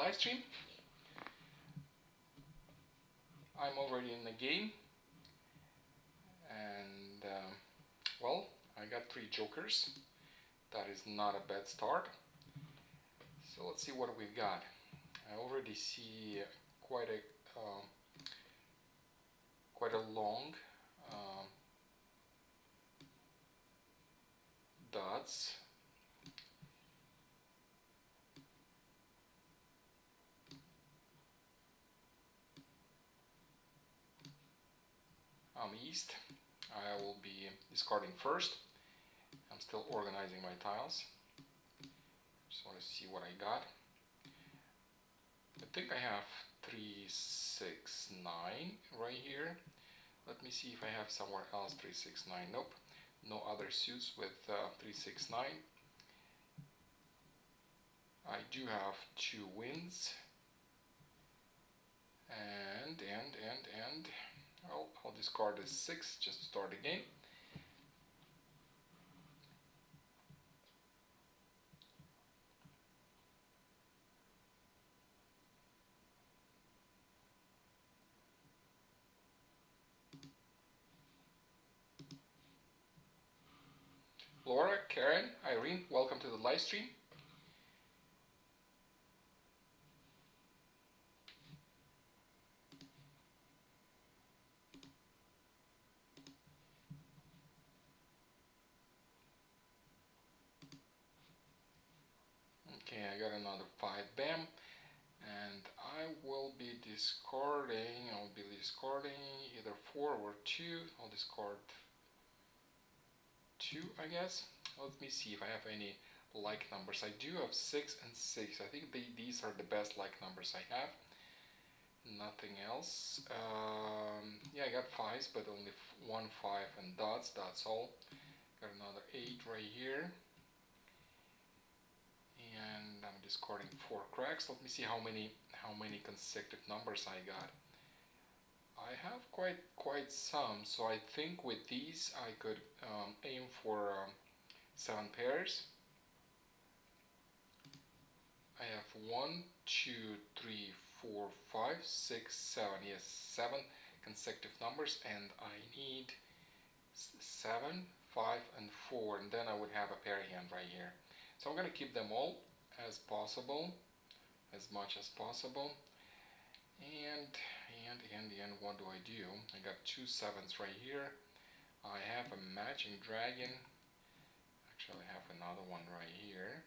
live stream. I'm already in the game, and well, I got 3 jokers. That is not a bad start. So let's see what we've got. I already see quite a long dots. I'm east. I will be discarding first. I'm still organizing my tiles. Just want to see what I got. I think I have 3, 6, 9 right here. Let me see if I have somewhere else 3, 6, 9. Nope. No other suits with 3, 6, 9. I do have 2 wins. And I'll discard a 6 just to start the game. Laura, Karen, Irene, welcome to the live stream. Okay, I got another 5 bam, and I will be discarding. I'll be discarding either 4 or 2. I'll discard 2, I guess. Let me see if I have any like numbers. I do have 6 and 6. I think these are the best like numbers I have. Nothing else. Yeah, I got 5s, but only 1 5 and dots. That's all. Got another 8 right here. And I'm discarding 4 cracks. Let me see how many consecutive numbers I got. I have quite some, so I think with these I could aim for 7 pairs. I have 1, 2, 3, 4, 5, 6, 7. Yes, 7 consecutive numbers, and I need 7, 5, and 4, and then I would have a pair hand right here. So I'm going to keep them all as possible, as much as possible. And what do? I got 2 7s right here. I have a matching dragon. Actually, I have another one right here.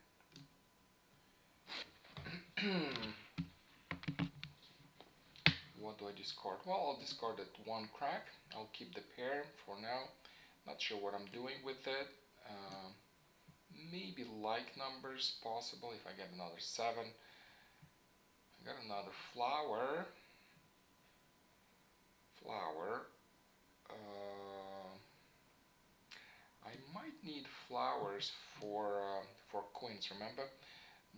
What do I discard? Well, I'll discard that 1 crack. I'll keep the pair for now. Not sure what I'm doing with it. Maybe like numbers possible if I get another 7. I got another flower. I might need flowers for queens. Remember,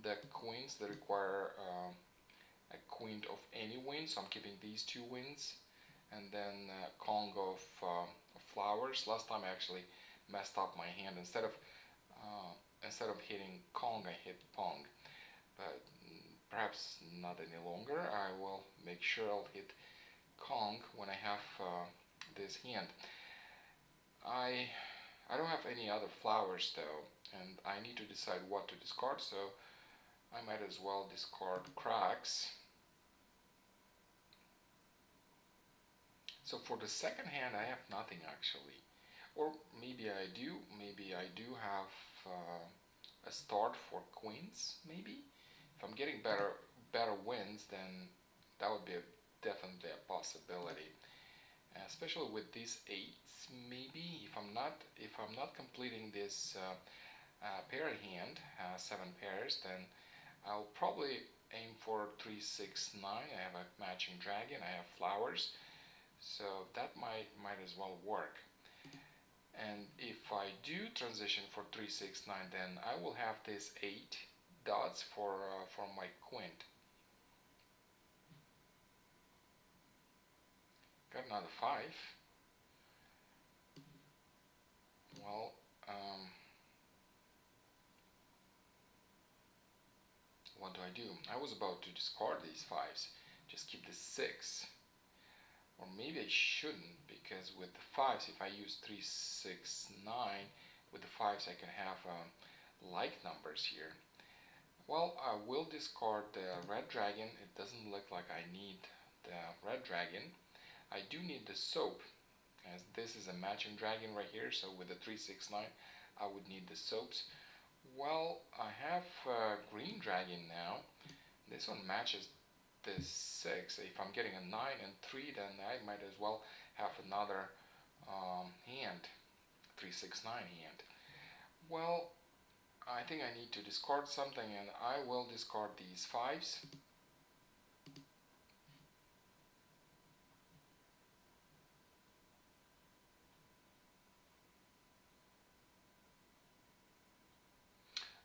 the queens that require a queen of any win. So I'm keeping these 2 wins, and then Kong of flowers. Last time I actually messed up my hand. Instead of hitting Kong, I hit Pong. But perhaps not any longer. I will make sure I'll hit Kong when I have this hand. I don't have any other flowers though, and I need to decide what to discard, so I might as well discard cracks. So for the second hand I have nothing actually, or maybe I do have a start for queens. Maybe if I'm getting better wins, then that would be definitely a possibility, especially with these 8s. Maybe if I'm not completing this pair hand, 7 pairs, then I'll probably aim for 3, 6, 9. I have a matching dragon, I have flowers, so that might as well work. And if I do transition for 3, 6, 9, then I will have this 8 dots for my quint. Got another 5. Well, what do do I do? I was about to discard these fives, just keep the six. Or maybe I shouldn't, because with the fives, if I use 3, 6, 9, with the fives I can have like numbers here. Well, I will discard the red dragon. It doesn't look like I need the red dragon. I do need the soap, as this is a matching dragon right here, so with the 3, 6, 9 I would need the soaps. Well, I have green dragon now. This one matches this 6. If I'm getting a 9 and 3, then I might as well have another hand, 3, 6, 9 hand. Well, I think I need to discard something, and I will discard these fives.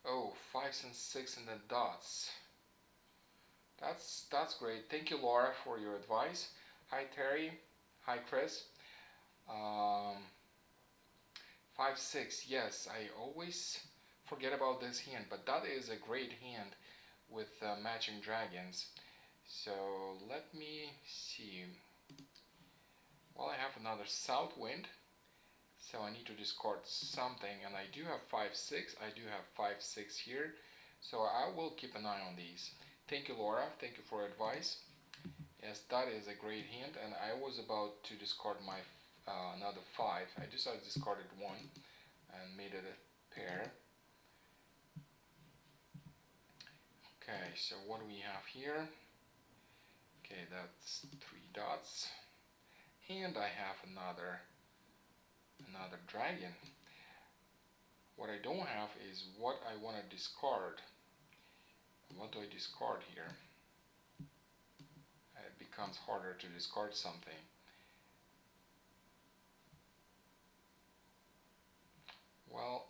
Oh, 5s and 6 and the dots. That's great. Thank you, Laura, for your advice. Hi, Terry. Hi, Chris. Um, 5, 6. Yes, I always forget about this hand, but that is a great hand with matching dragons. So let me see. Well, I have another south wind, so I need to discard something, and I do have 5, 6. I do have 5, 6 here, so I will keep an eye on these. Thank you, Laura. Thank you for advice. Yes, that is a great hand, and I was about to discard my another 5. I decided to discard one and made it a pair. Okay, so what do we have here? Okay, that's 3 dots, and I have another dragon. What I don't have is what I want to discard. What do I discard here? It becomes harder to discard something. Well,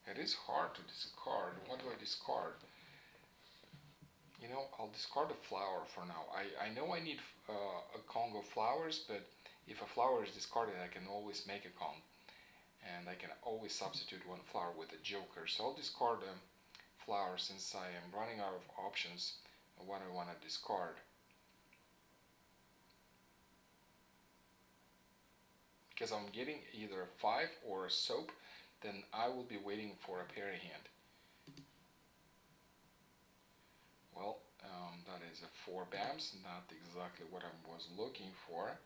it is hard to discard. What do I discard? You know, I'll discard a flower for now. I know I need a Congo of flowers, but if a flower is discarded, I can always make a Kong. And I can always substitute one flower with a joker. So I'll discard a flower since I am running out of options of what I want to discard. Because I'm getting either a 5 or a soap, then I will be waiting for a pair hand. Well, that is a 4 BAMs, not exactly what I was looking for.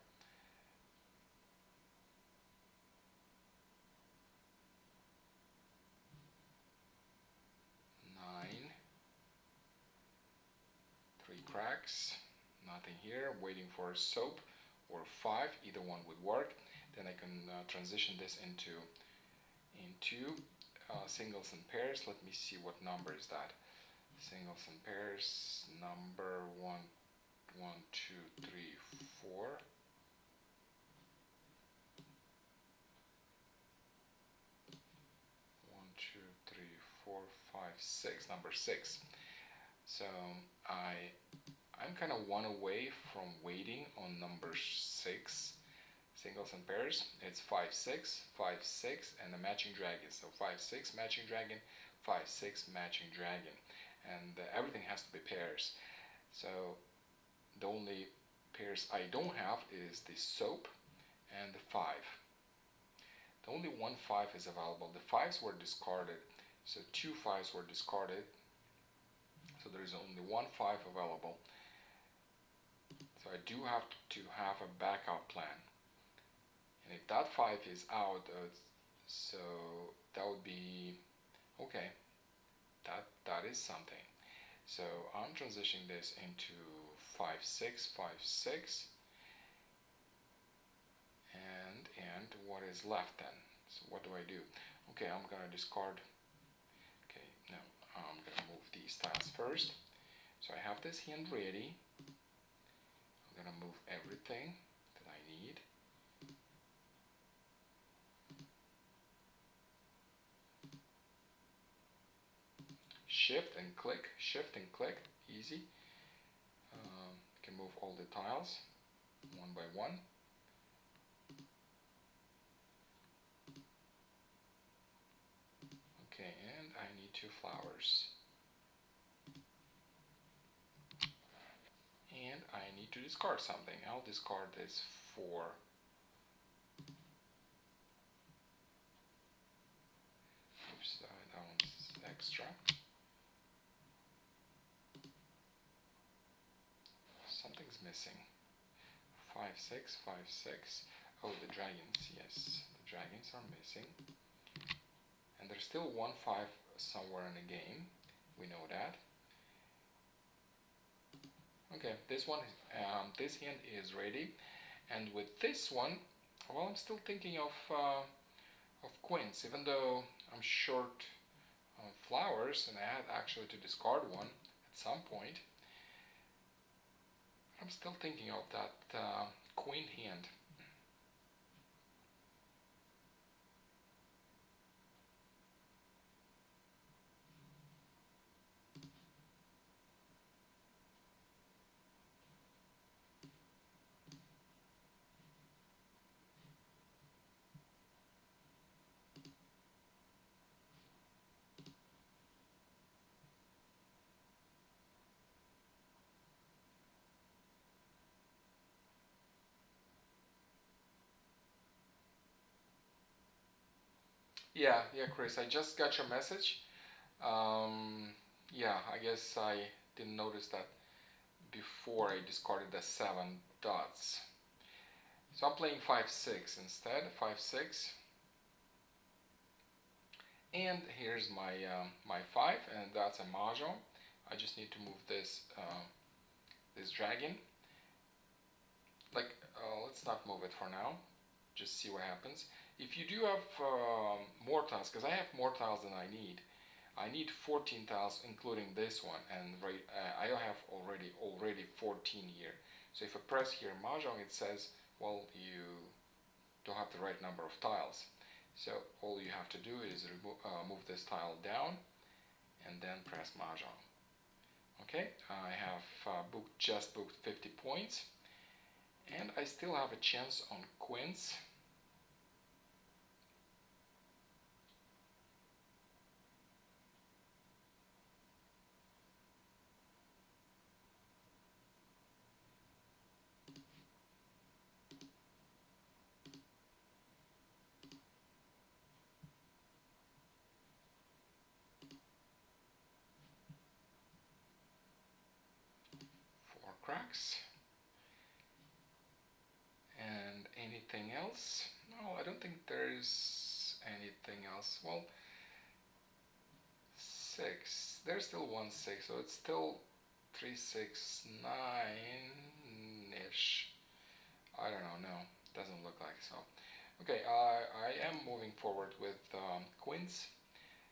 Cracks, nothing here, waiting for a soap or 5, either one would work. Then I can transition this into singles and pairs. Let me see what number is that. Singles and pairs, number 1, 1, 2, 3, 4. 1, 2, 3, 4, 5, 6. Number 6. So I'm kind of one away from waiting on number 6, singles and pairs. It's 5, 6, 5, 6, and a matching dragon. So 5, 6 matching dragon, 5, 6 matching dragon, and everything has to be pairs. So the only pairs I don't have is the soap and the 5. The only one 5 is available. The 5s were discarded, so 2 5s were discarded. So there is only one 5 available. So I do have to have a backup plan. And if that 5 is out, so that would be okay. That is something. So I'm transitioning this into 5, 6, 5, 6. And what is left then? So what do I do? Okay, I'm gonna discard. Okay, no, I'm gonna move these tiles first. So I have this hand ready. I'm gonna move everything that I need. Shift and click, easy. You can move all the tiles one by one. Okay, and I need 2 flowers. to discard something. I'll discard this 4. Oops, that one's extra. Something's missing. 5, 6, 5, 6. Oh, the dragons, yes. The dragons are missing. And there's still 1, 5 somewhere in the game. We know that. Okay, this one, this hand is ready. And with this one, well, I'm still thinking of queens, even though I'm short on flowers, and I had actually to discard one at some point. I'm still thinking of that queen hand. Yeah, Chris, I just got your message. Yeah, I guess I didn't notice that before I discarded the 7 dots. So I'm playing 5, 6 instead, 5, 6. And here's my 5, and that's a Mah Jongg. I just need to move this this dragon. Like, let's not move it for now. Just see what happens. If you do have more tiles, because I have more tiles than I need 14 tiles, including this one, and I have already 14 here. So if I press here Mah Jongg, it says, well, you don't have the right number of tiles. So all you have to do is move this tile down, and then press Mah Jongg. Okay, I have just booked 50 points, and I still have a chance on queens. Cracks. And anything else? No, I don't think there's anything else. Well, 6. There's still 1 6, so it's still 3 6 9-ish. I don't know. No, doesn't look like so. Okay, I am moving forward with queens.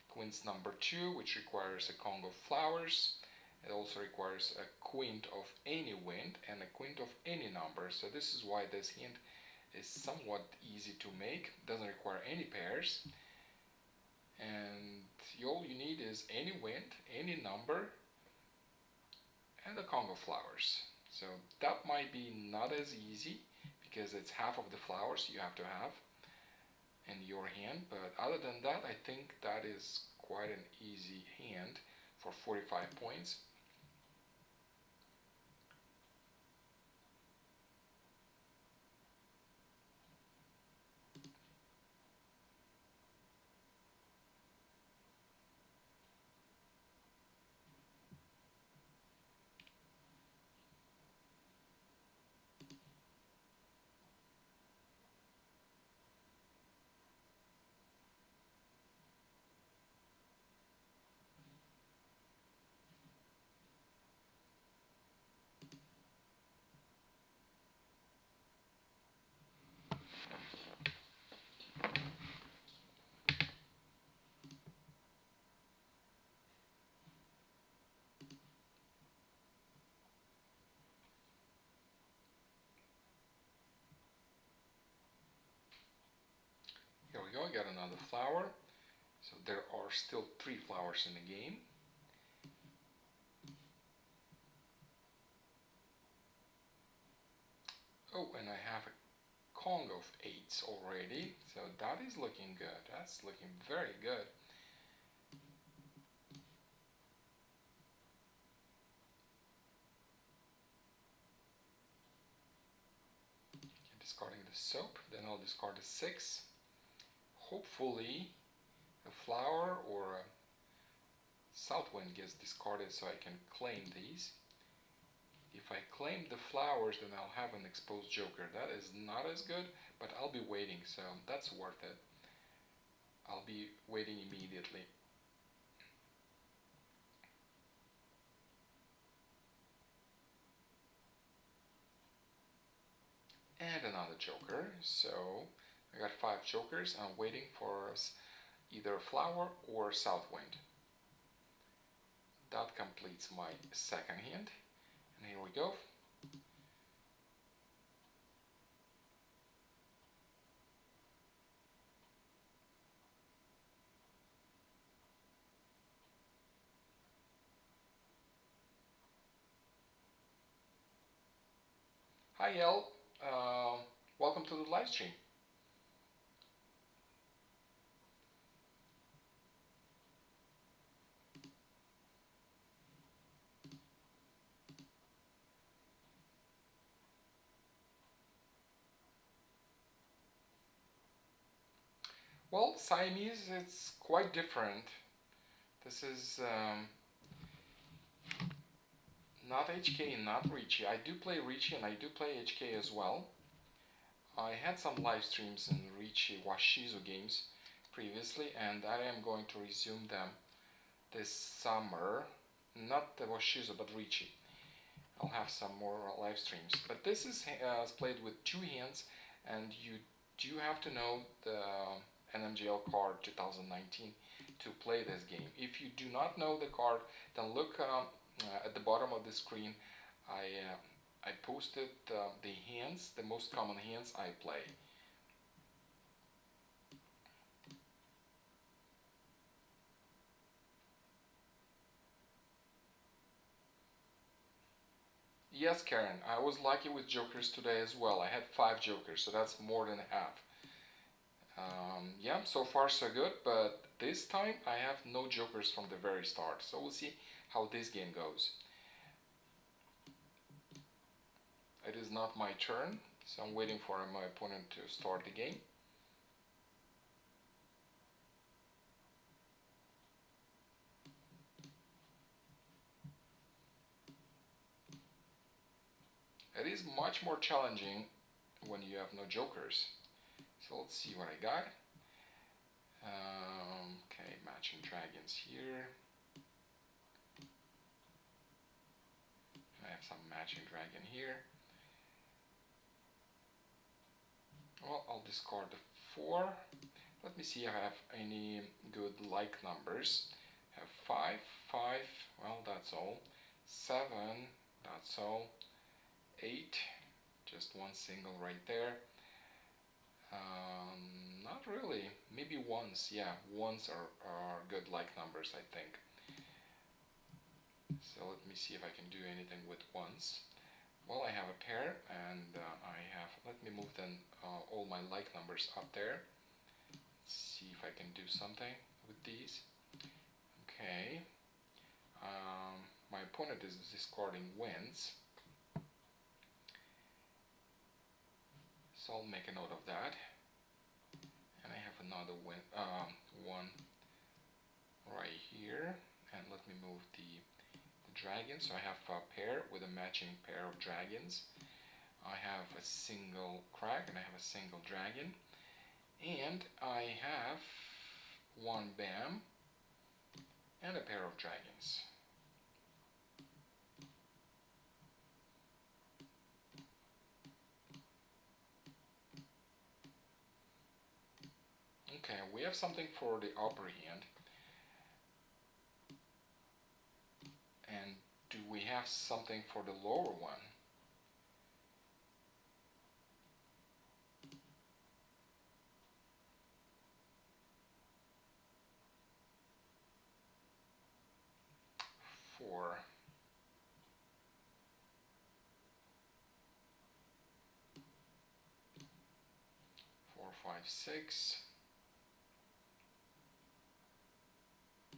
Queens number 2, which requires a Congo of flowers. It also requires a queen of any wind and a queen of any number. So this is why this hand is somewhat easy to make. Doesn't require any pairs. And all you need is any wind, any number, and the Congo flowers. So that might be not as easy because it's half of the flowers you have to have in your hand. But other than that, I think that is quite an easy hand for 45 points. Here we go, I got another flower. So there are still 3 flowers in the game. Oh, and I have a Kong of 8s already. So that is looking good. That's looking very good. Discarding the soap, then I'll discard the 6. Hopefully a flower or a south wind gets discarded so I can claim these. If I claim the flowers, then I'll have an exposed joker. That is not as good, but I'll be waiting, so that's worth it. I'll be waiting immediately. And another joker, so I got 5 jokers. I'm waiting for either a flower or a south wind. That completes my second hand, and here we go. Hi El, welcome to the live stream. Well, Siamese, it's quite different. This is not HK, not Ricci. I do play Ricci and I do play HK as well. I had some live streams in Ricci Washizu games previously, and I am going to resume them this summer. Not the Washizu, but Ricci. I'll have some more live streams. But this is played with 2 hands, and you do have to know the NMGL card 2019 to play this game. If you do not know the card, then look at the bottom of the screen. I posted the hands, the most common hands I play. Yes, Karen, I was lucky with jokers today as well. I had 5 jokers, so that's more than half. Yeah, so far so good, but this time I have no jokers from the very start, so we'll see how this game goes. It is not my turn, so I'm waiting for my opponent to start the game. It is much more challenging when you have no jokers. So let's see what I got. Okay, matching dragons here. I have some matching dragon here. Well, I'll discard the 4. Let me see if I have any good like numbers. I have 5, 5, well that's all. 7, that's all. 8, just one single right there. Not really, maybe ones, yeah, ones are good like numbers, I think. So let me see if I can do anything with ones. Well, I have a pair, and I have, let me move then all my like numbers up there. Let's see if I can do something with these. Okay, my opponent is discarding wins, so I'll make a note of that. And I have another one right here, and let me move the dragon. So I have a pair with a matching pair of dragons. I have a single crack and I have a single dragon, and I have 1 bam and a pair of dragons. Okay, we have something for the upper hand. And do we have something for the lower one? Four. 4, 5, 6.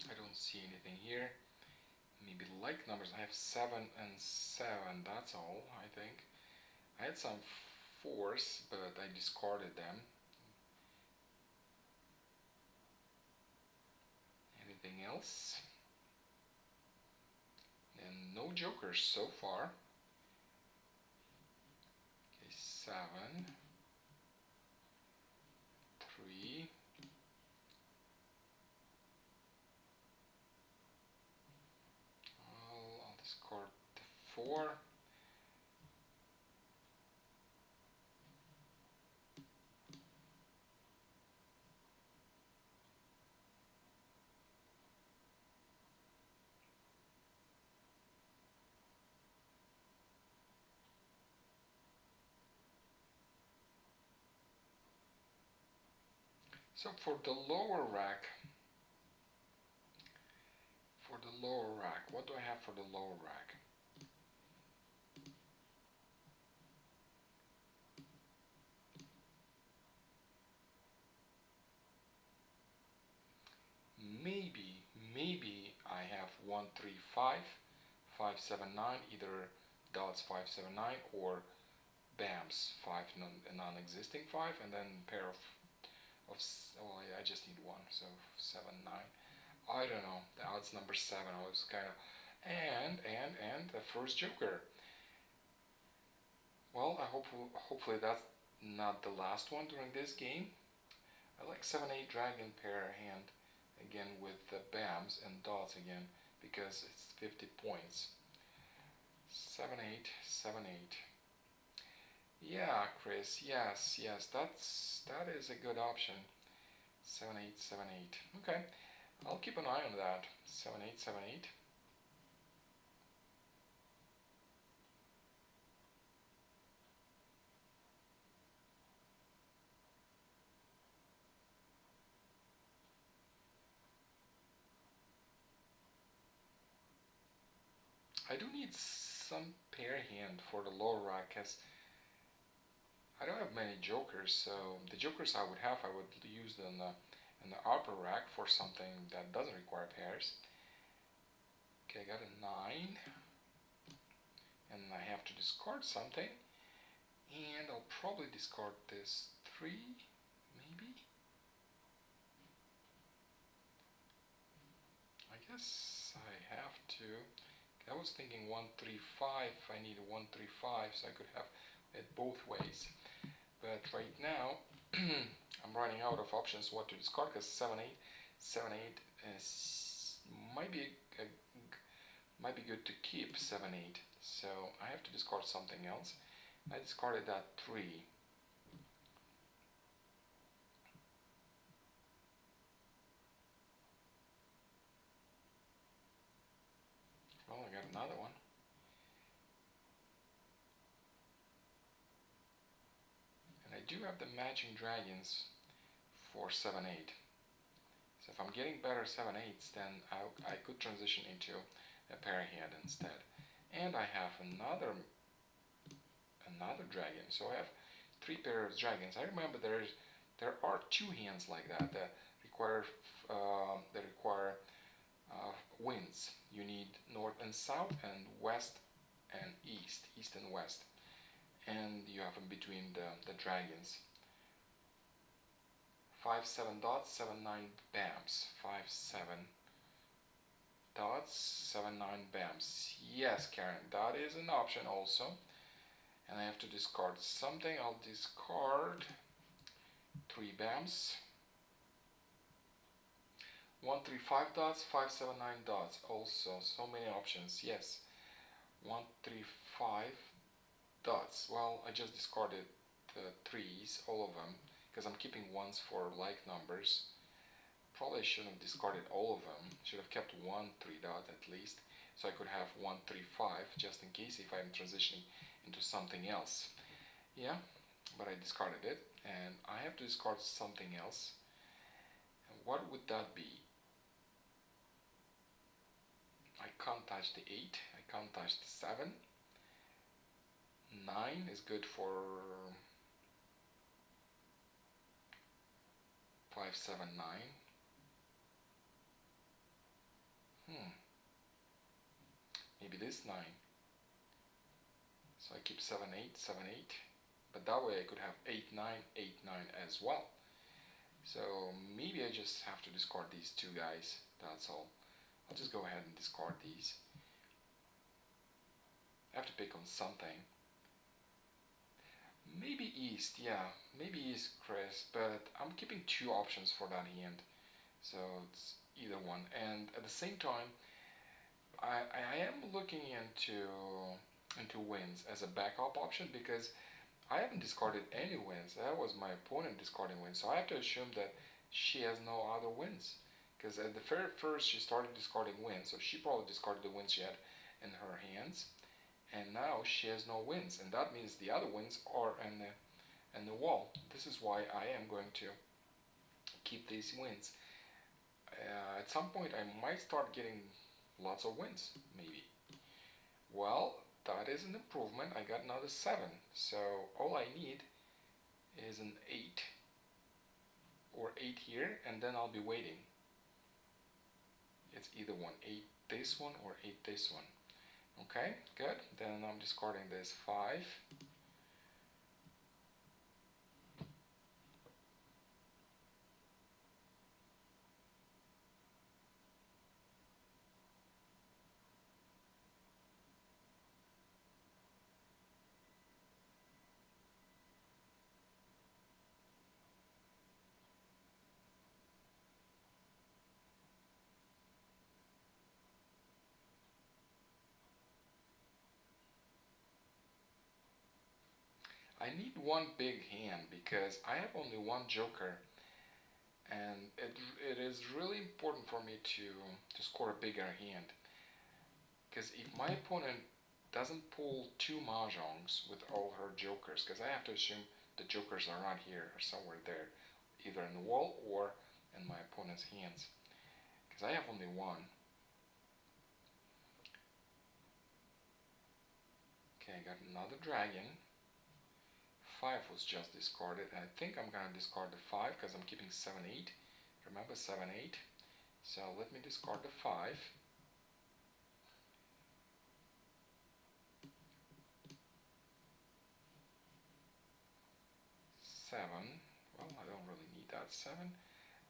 I don't see anything here. Maybe like numbers. I have 7 and 7. That's all, I think. I had some fours, but I discarded them. Anything else? And no jokers so far. Okay, 7, 3. I'll discard the 4. So for the lower rack, what do I have for the lower rack? Maybe I have 1, 3, 5, 5, 7, 9, either dots 5, 7, 9 or bams 5, non-existing 5, and then pair of well, I just need one, so 7, 9. I don't know. The odds number 7. I was kind of and the first joker. Well, hopefully that's not the last one during this game. I like 7-8 dragon pair hand again with the bams and dots again because it's 50 points. 7-8, 7-8. Yeah, Chris. Yes. That is a good option. 7-8, 7-8. Okay, I'll keep an eye on that. 7-8, 7-8. I do need some pair hand for the lower rack because I don't have many jokers, so the jokers I would have, I would use in the upper rack for something that doesn't require pairs. Okay, I got a 9, and I have to discard something, and I'll probably discard this 3, maybe? I guess I have to. I was thinking 1, 3, 5, I need a 1, 3, 5, so I could have it both ways. But right now, I'm running out of options what to discard because 7-8 might be good to keep 7-8. So I have to discard something else. I discarded that 3. Well, I got another one. And I do have the matching dragons for 7-8. So if I'm getting better 7-8s, then I could transition into a pair hand instead. And I have another dragon. So I have 3 pairs of dragons. I remember there are 2 hands like that require winds. You need north and south and west and east and west. And you have in between the dragons. 5, 7 dots, 7, 9 bams. 5, 7 dots, 7, 9 bams. Yes, Karen, that is an option also. And I have to discard something. I'll discard 3 bams. 1, 3, 5 dots, 5, 7, 9 dots. Also, so many options. Yes. 1, 3, 5 dots. Well, I just discarded the 3s, all of them, because I'm keeping 1s for like numbers. Probably shouldn't have discarded all of them. Should have kept 1 3 dot at least, so I could have 1, 3, 5 just in case if I'm transitioning into something else. Yeah, but I discarded it, and I have to discard something else. And what would that be? I can't touch the 8, I can't touch the 7. 9 is good for 5, 7, 9. Maybe this 9. So I keep 7, 8, 7, 8. but that way I could have 8-9, 8-9 as well. So maybe I just have to discard these two guys, that's all. I'll just go ahead and discard these. I have to pick on something. Maybe East, yeah, maybe East, Chris, but I'm keeping two options for that hand, so it's either one. And at the same time, I am looking into wins as a backup option because I haven't discarded any wins. That was my opponent discarding wins, so I have to assume that she has no other wins. Because at the very first she started discarding wins, so she probably discarded the wins she had in her hands, and now she has no wins, and that means the other wins are in the wall. This is why I am going to keep these wins. At some point I might start getting lots of wins, maybe. Well, that is an improvement. I got another 7, so all I need is an 8 or 8 here, and then I'll be waiting. It's either one, 8 this one or 8 this one. Okay, good. Then I'm discarding this 5. I need one big hand because I have only one joker, and it is really important for me to score a bigger hand. Because if my opponent doesn't pull two mahjongs with all her jokers, because I have to assume the jokers are not here or somewhere there, either in the wall or in my opponent's hands, because I have only one. Okay, I got another dragon. 5 was just discarded, and I think I'm gonna discard the 5 because I'm keeping 7, 8. Remember 7, 8. So let me discard the 5. 7. Well, I don't really need that 7.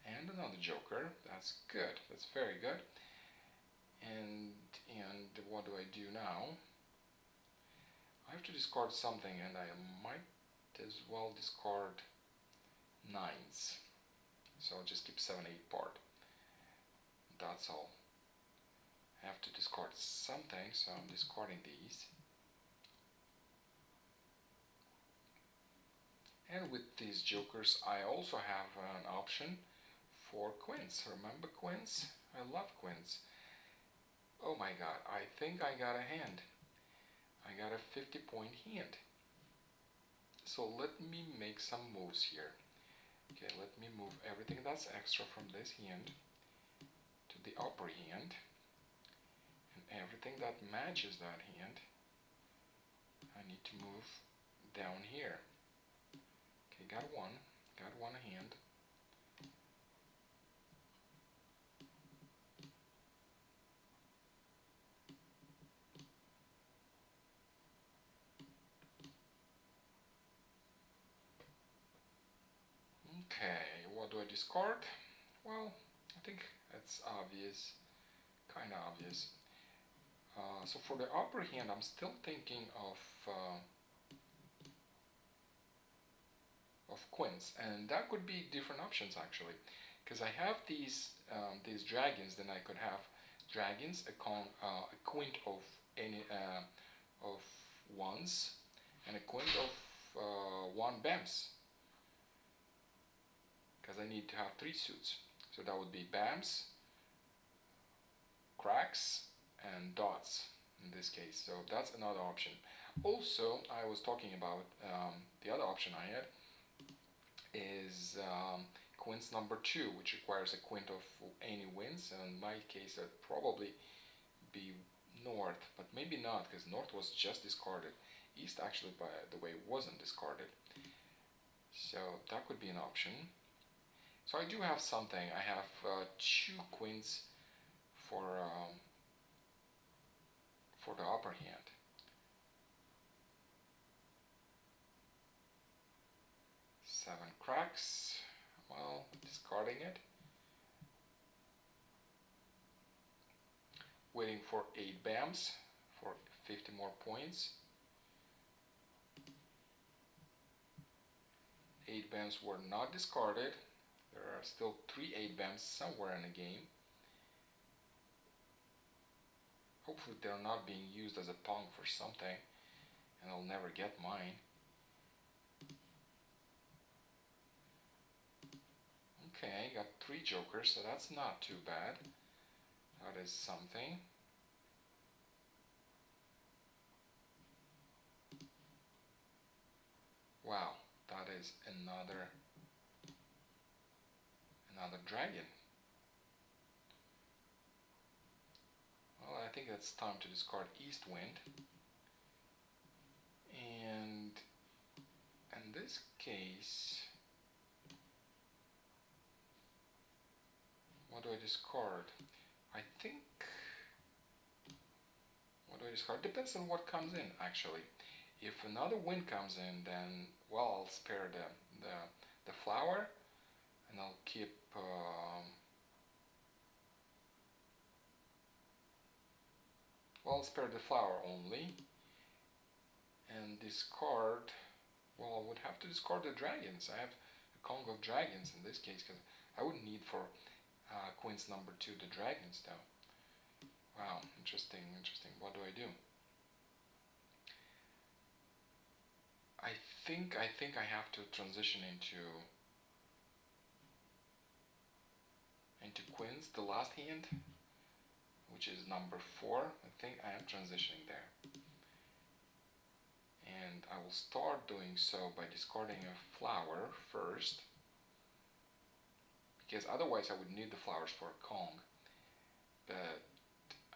And another joker. That's good. That's very good. And what do I do now? I have to discard something, and I might as well discard 9s. So I'll just keep 7, 8 part. That's all. I have to discard something, so I'm discarding these. And with these jokers, I also have an option for queens. Remember queens? I love queens. Oh my god, I think I got a hand. I got a 50-point hand. So let me make some moves here. Okay, let me move everything that's extra from this hand to the upper hand. And everything that matches that hand, I need to move down here. Okay, got one hand. Okay, what do I discard? Well, I think it's obvious, kind of obvious. So for the upper hand, I'm still thinking of queens, and that could be different options actually, because I have these dragons. Then I could have dragons, a queen of any of ones, and a queen of one BAMs, because I need to have 3 suits. So that would be BAMs, cracks, and dots in this case. So that's another option. Also, I was talking about the other option I had is quince number 2, which requires a quint of any wins. And in my case, that'd probably be north, but maybe not, because north was just discarded. East actually, by the way, wasn't discarded. So that could be an option. So I do have something. I have 2 queens for the upper hand. discarding it. Waiting for 8 BAMs for 50 more points. 8 BAMs were not discarded. There are still 3 8 BAMs somewhere in the game. Hopefully they're not being used as a pawn for something and I'll never get mine. Okay, got 3 jokers, so that's not too bad. That is something. Wow, that is another dragon. Well, I think it's time to discard East Wind. And in this case, what do I discard? I think, what do I discard? Depends on what comes in, actually. If another wind comes in, then, well, I'll spare the flower, and I'll keep, well, I'll spare the flower only, and discard, well, I would have to discard the dragons. I have a Kong of dragons in this case, because I wouldn't need for Queen's number 2 the dragons, though. Wow, interesting. What do I do? I think I have to transition into Queens, the last hand, which is number 4. I think I am transitioning there. And I will start doing so by discarding a flower first, because otherwise I would need the flowers for a Kong. But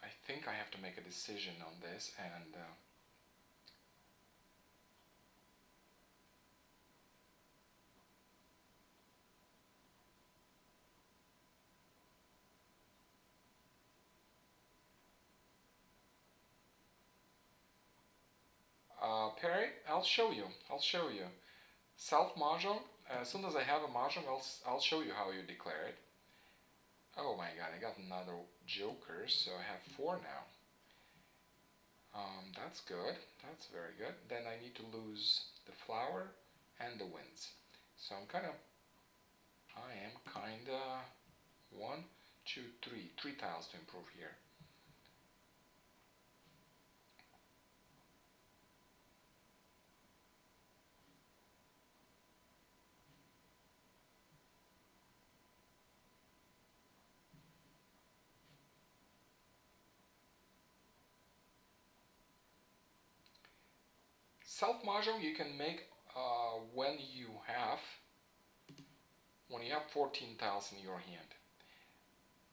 I think I have to make a decision on this, and Perry, I'll show you. Self Mah Jongg. As soon as I have a Mah Jongg, I'll show you how you declare it. Oh my god, I got another joker, so I have 4 now. That's good. That's very good. Then I need to lose the flower and the winds. So I am kinda 1, 2, 3. 3 tiles to improve here. Self Mah Jongg you can make when you have 14 tiles in your hand.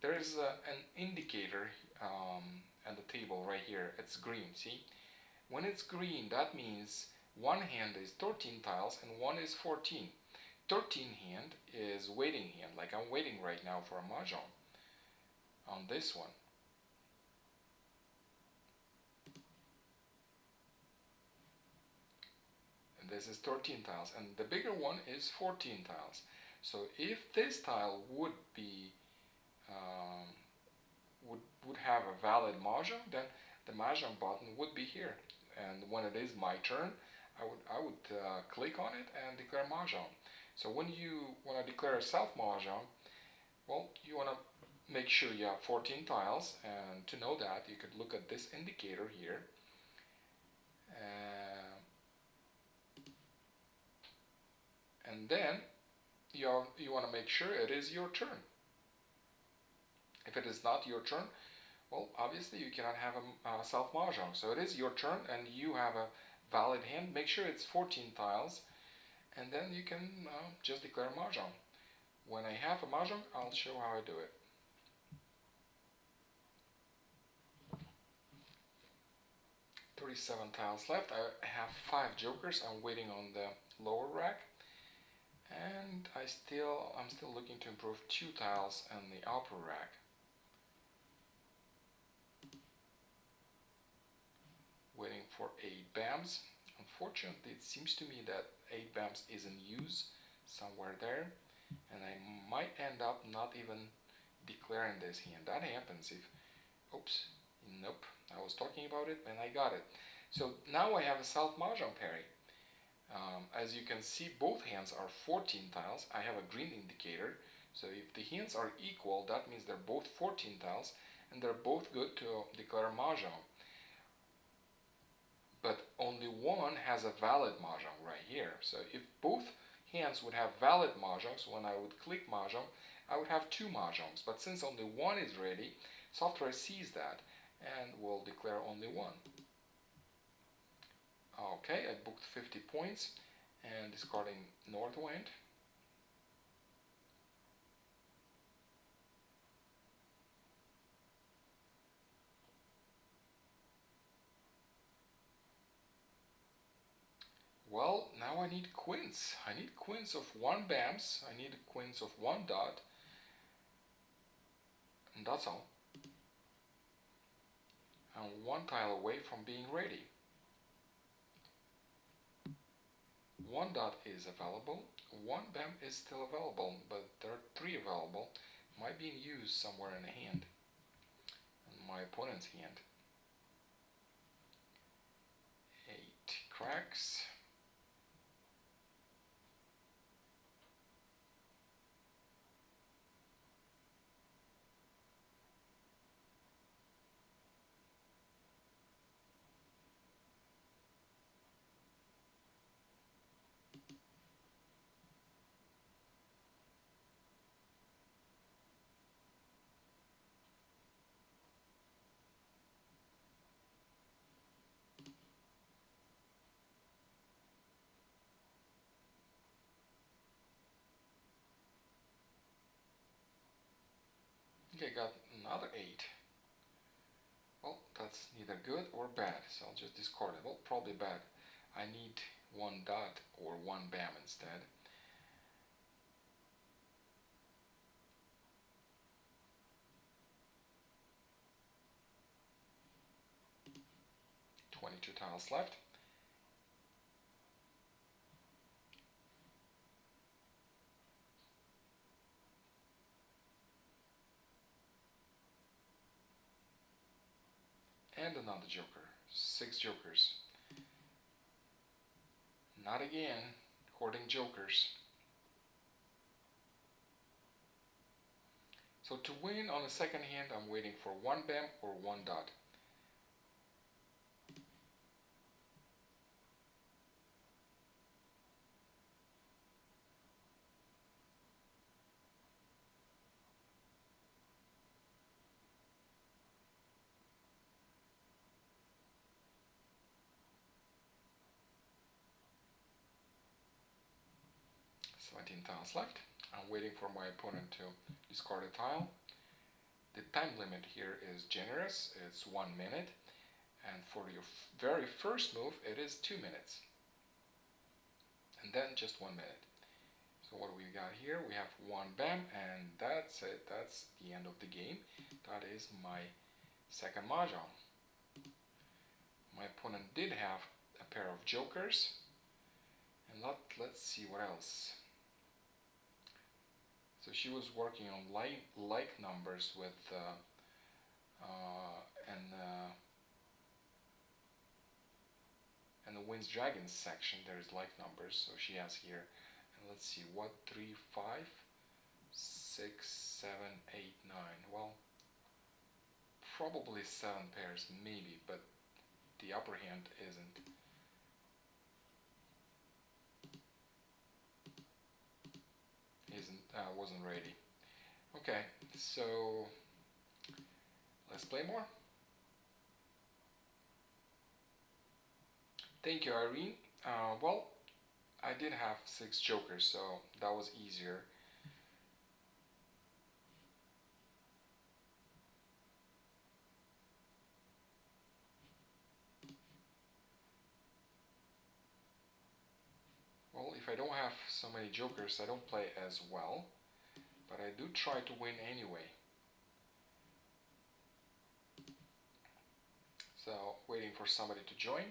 There is an indicator at the table right here. It's green, see? When it's green, that means one hand is 13 tiles and one is 14. 13 hand is waiting hand, like I'm waiting right now for a Mah Jongg on this one. And this is 13 tiles, and the bigger one is 14 tiles. So if this tile would be would have a valid Mah Jongg, then the Mah Jongg button would be here. And when it is my turn, I would click on it and declare Mah Jongg. So when you want to declare a self Mah Jongg, well, you want to make sure you have 14 tiles, and to know that, you could look at this indicator here. And then you want to make sure it is your turn. If it is not your turn, well, obviously you cannot have a self Mah Jongg. So it is your turn and you have a valid hand. Make sure it's 14 tiles, and then you can just declare Mah Jongg. When I have a Mah Jongg, I'll show how I do it. "37 tiles left. I have 5 jokers. I'm waiting on the lower rack. And I'm still looking to improve 2 tiles on the upper rack. Waiting for 8 BAMs. Unfortunately, it seems to me that 8 BAMs is in use somewhere there. and I might end up not even declaring this hand. That happens if, oops, nope, I was talking about it and I got it. So now I have a self mahjong parry. As you can see, both hands are 14 tiles. I have a green indicator, so if the hands are equal, that means they're both 14 tiles and they're both good to declare mahjong. But only one has a valid mahjong right here. So if both hands would have valid mahjongs, when I would click mahjong, I would have two mahjongs. But since only one is ready, software sees that and will declare only one. Okay, I booked 50 points and discarding north wind. Well, now I need queens. I need queens of one bams, I need queens of one dot, and that's all. I'm one tile away from being ready. One dot is available, one bam is still available, but there are three available. Might be used somewhere in the hand, in my opponent's hand. 8 cracks. Okay, got another 8. Well, that's neither good or bad, so I'll just discard it. Well, probably bad. I need one dot or one bam instead. Two tiles left. And another joker. 6 jokers. Not again. Hoarding jokers. So to win on the second hand, I'm waiting for one bam or one dot. Tiles left. I'm waiting for my opponent to discard a tile. The time limit here is generous, it's 1 minute, and for your very first move it is 2 minutes, and then just 1 minute. So what we got here, we have one bam, and that's it, that's the end of the game. That is my second mahjong. My opponent did have a pair of jokers, and let's see what else. So she was working on like numbers with and the Winds Dragons section there's like numbers, so she has here, and let's see, what, 3, 5, 6, 7, 8, 9, well, probably 7 pairs maybe, but the upper hand wasn't ready. Okay, so let's play more. Thank you, Irene. Well, I did have 6 jokers, so that was easier. Well, if I don't have so many jokers, I don't play as well, but I do try to win anyway. So, waiting for somebody to join.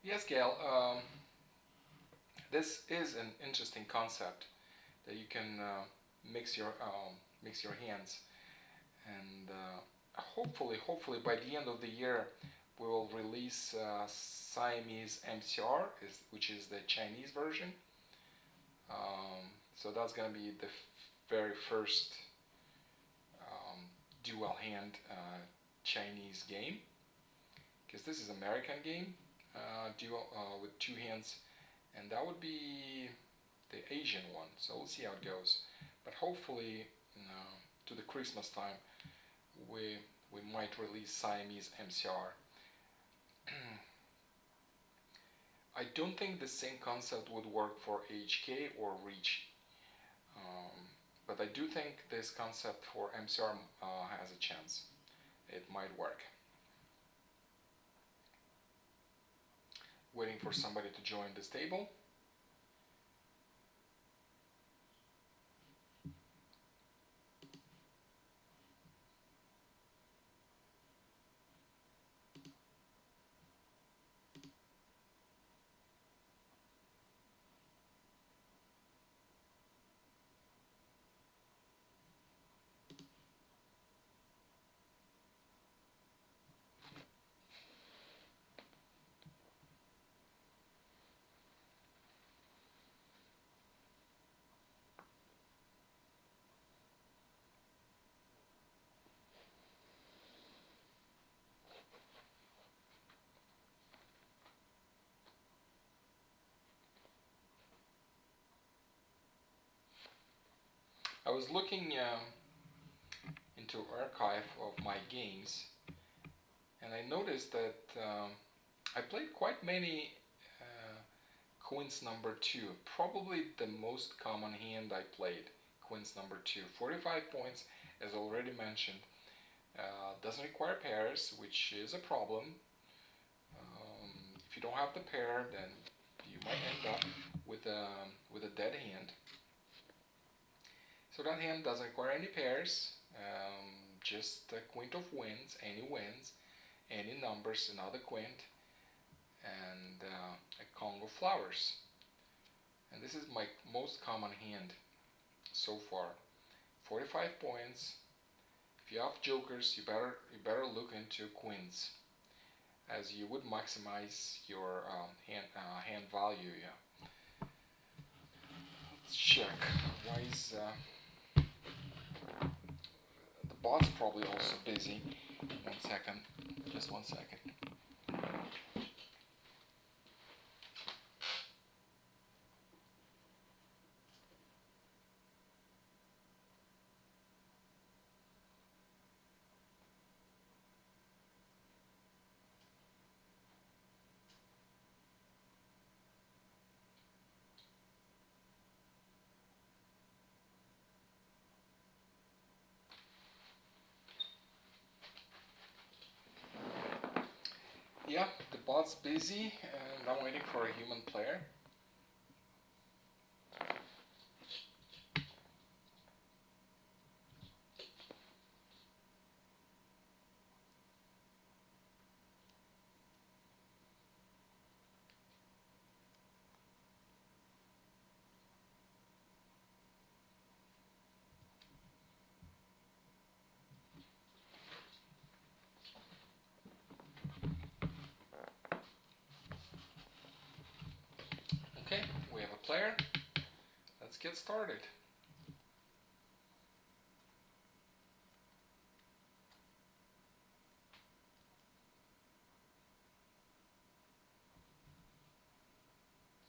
Yes, Gail. This is an interesting concept that you can mix your mix your hands, and hopefully by the end of the year we will release Siamese MCR, which is the Chinese version. So that's gonna be the very first um, dual hand Chinese game, because this is American game, dual with two hands, and that would be the Asian one. So we'll see how it goes. But hopefully, to the Christmas time, we we might release Siamese MCR. I don't think the same concept would work for HK or Reach, um, but I do think this concept for MCR has a chance. It might work. Waiting for somebody to join this table. I was looking into archive of my games, and I noticed that I played quite many queens number 2. Probably the most common hand I played, queens number 2. 45 points, as already mentioned. Doesn't require pairs, which is a problem. If you don't have the pair, then you might end up with a dead hand. So that hand doesn't require any pairs, just a quint of wins, any numbers, another quint, and a Congo of flowers. And this is my most common hand so far. 45 points. If you have jokers, you better look into queens, as you would maximize your hand value. Yeah. Let's check. Why is the bot's probably also busy? 1 second. Just 1 second. Yeah, the bot's busy, and I'm waiting for a human player. Okay, we have a player. Let's get started.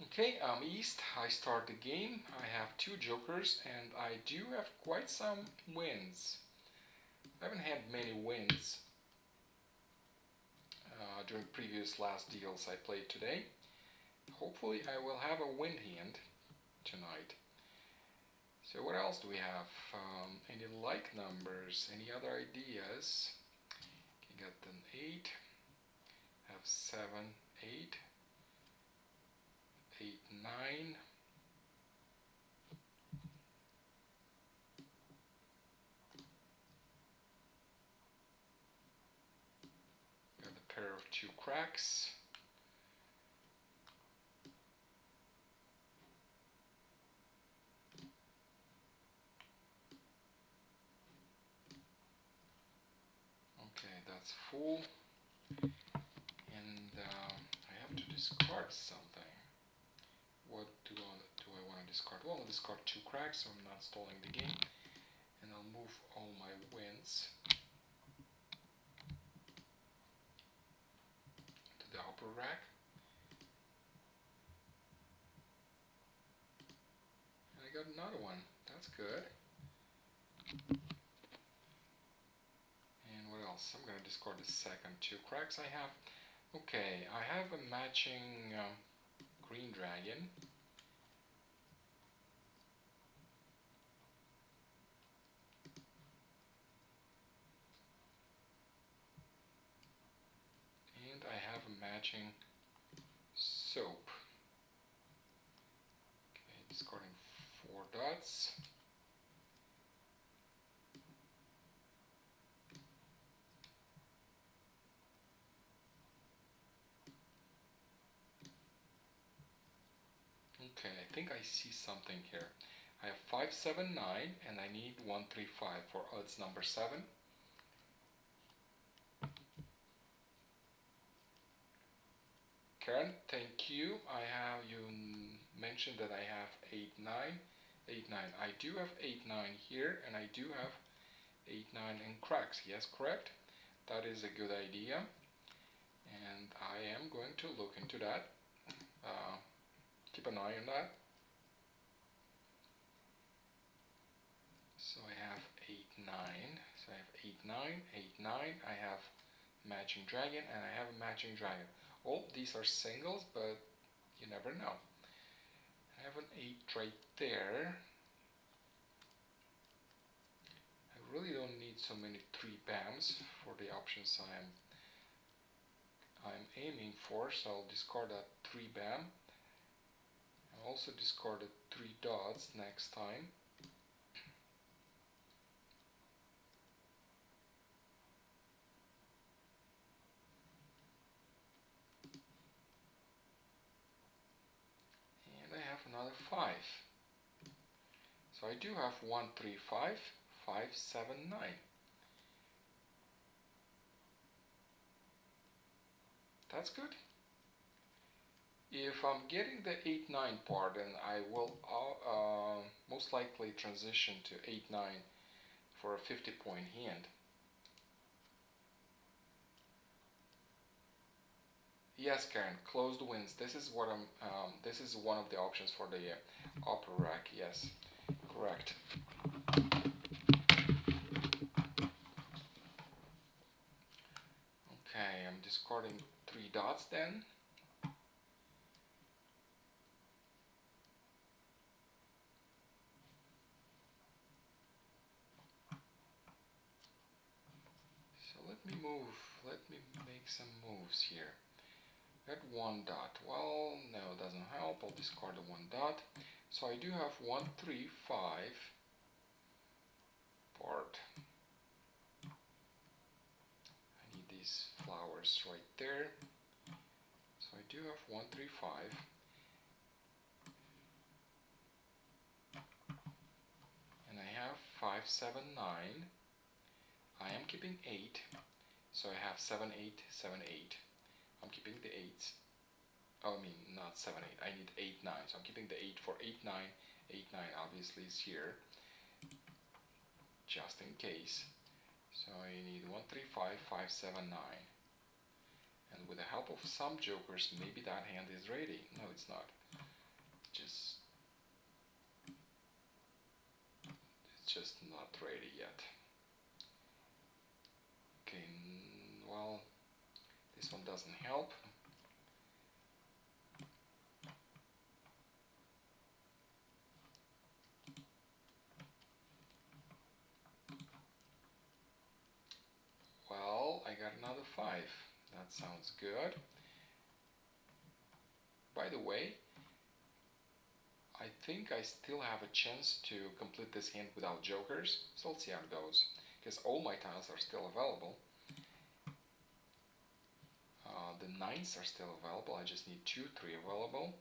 Okay, I'm East. I start the game. I have two jokers, and I do have quite some wins. I haven't had many wins during previous last deals I played today. Hopefully I will have a win hand tonight. So what else do we have? Any like numbers? Any other ideas? You got an 8, have 7, 8, 8, 9. Got a pair of 2 cracks. that's full. And I have to discard something. What do I want to discard? Well, I'll discard 2 cracks, so I'm not stalling the game. And I'll move all my wins to the upper rack. And I got another one. That's good. And what else? I'm going to discard the second 2 cracks I have. Okay, I have a matching green dragon. And I have a matching soap. Okay, discarding 4 dots. Okay, I think I see something here. I have 5, 7, 9, and I need 1, 3, 5 for odds number 7. Karen, thank you. You mentioned that I have 8, 9, 8, 9. I do have 8, 9 here, and I do have 8, 9 in cracks. Yes, correct. That is a good idea, and I am going to look into that. Keep an eye on that. So I have 8, 9. So I have 8, 9, 8, 9. I have matching dragon, and I have a matching dragon. Oh, these are singles, but you never know. I have an 8 right there. I really don't need so many 3 bams for the options I'm aiming for, so I'll discard that 3 bam. I'll also discard the 3 dots next time. And I have another 5. So I do have 1, 3, 5, 5, 7, 9. That's good. If I'm getting the 8, 9 part, then I will most likely transition to 8, 9 for a 50-point hand. Yes, Karen, closed wins. This is what this is one of the options for the upper rack. Yes, correct. Okay, I'm discarding 3 dots then. So let me make some moves here. Got 1 dot. Well, no, it doesn't help. I'll discard the 1 dot. So I do have 1, 3, 5 part. I need these flowers right there. So I do have 1, 3, 5. And I have 5, 7, 9. I am keeping 8. So I have 7, 8, 7, 8. I'm keeping the 8s. Oh, I mean, not 7, 8. I need 8, 9. So I'm keeping the 8 for 8, 9. 8, 9 obviously is here, just in case. So I need 1, 3, 5, 5, 7, 9. And with the help of some jokers, maybe that hand is ready. No, it's not. It's just not ready yet. Okay, well, this one doesn't help. Well, I got another 5. That sounds good. By the way, I think I still have a chance to complete this hand without jokers, so let's see how it goes, because all my tiles are still available. The 9s are still available. I just need 2, 3 available.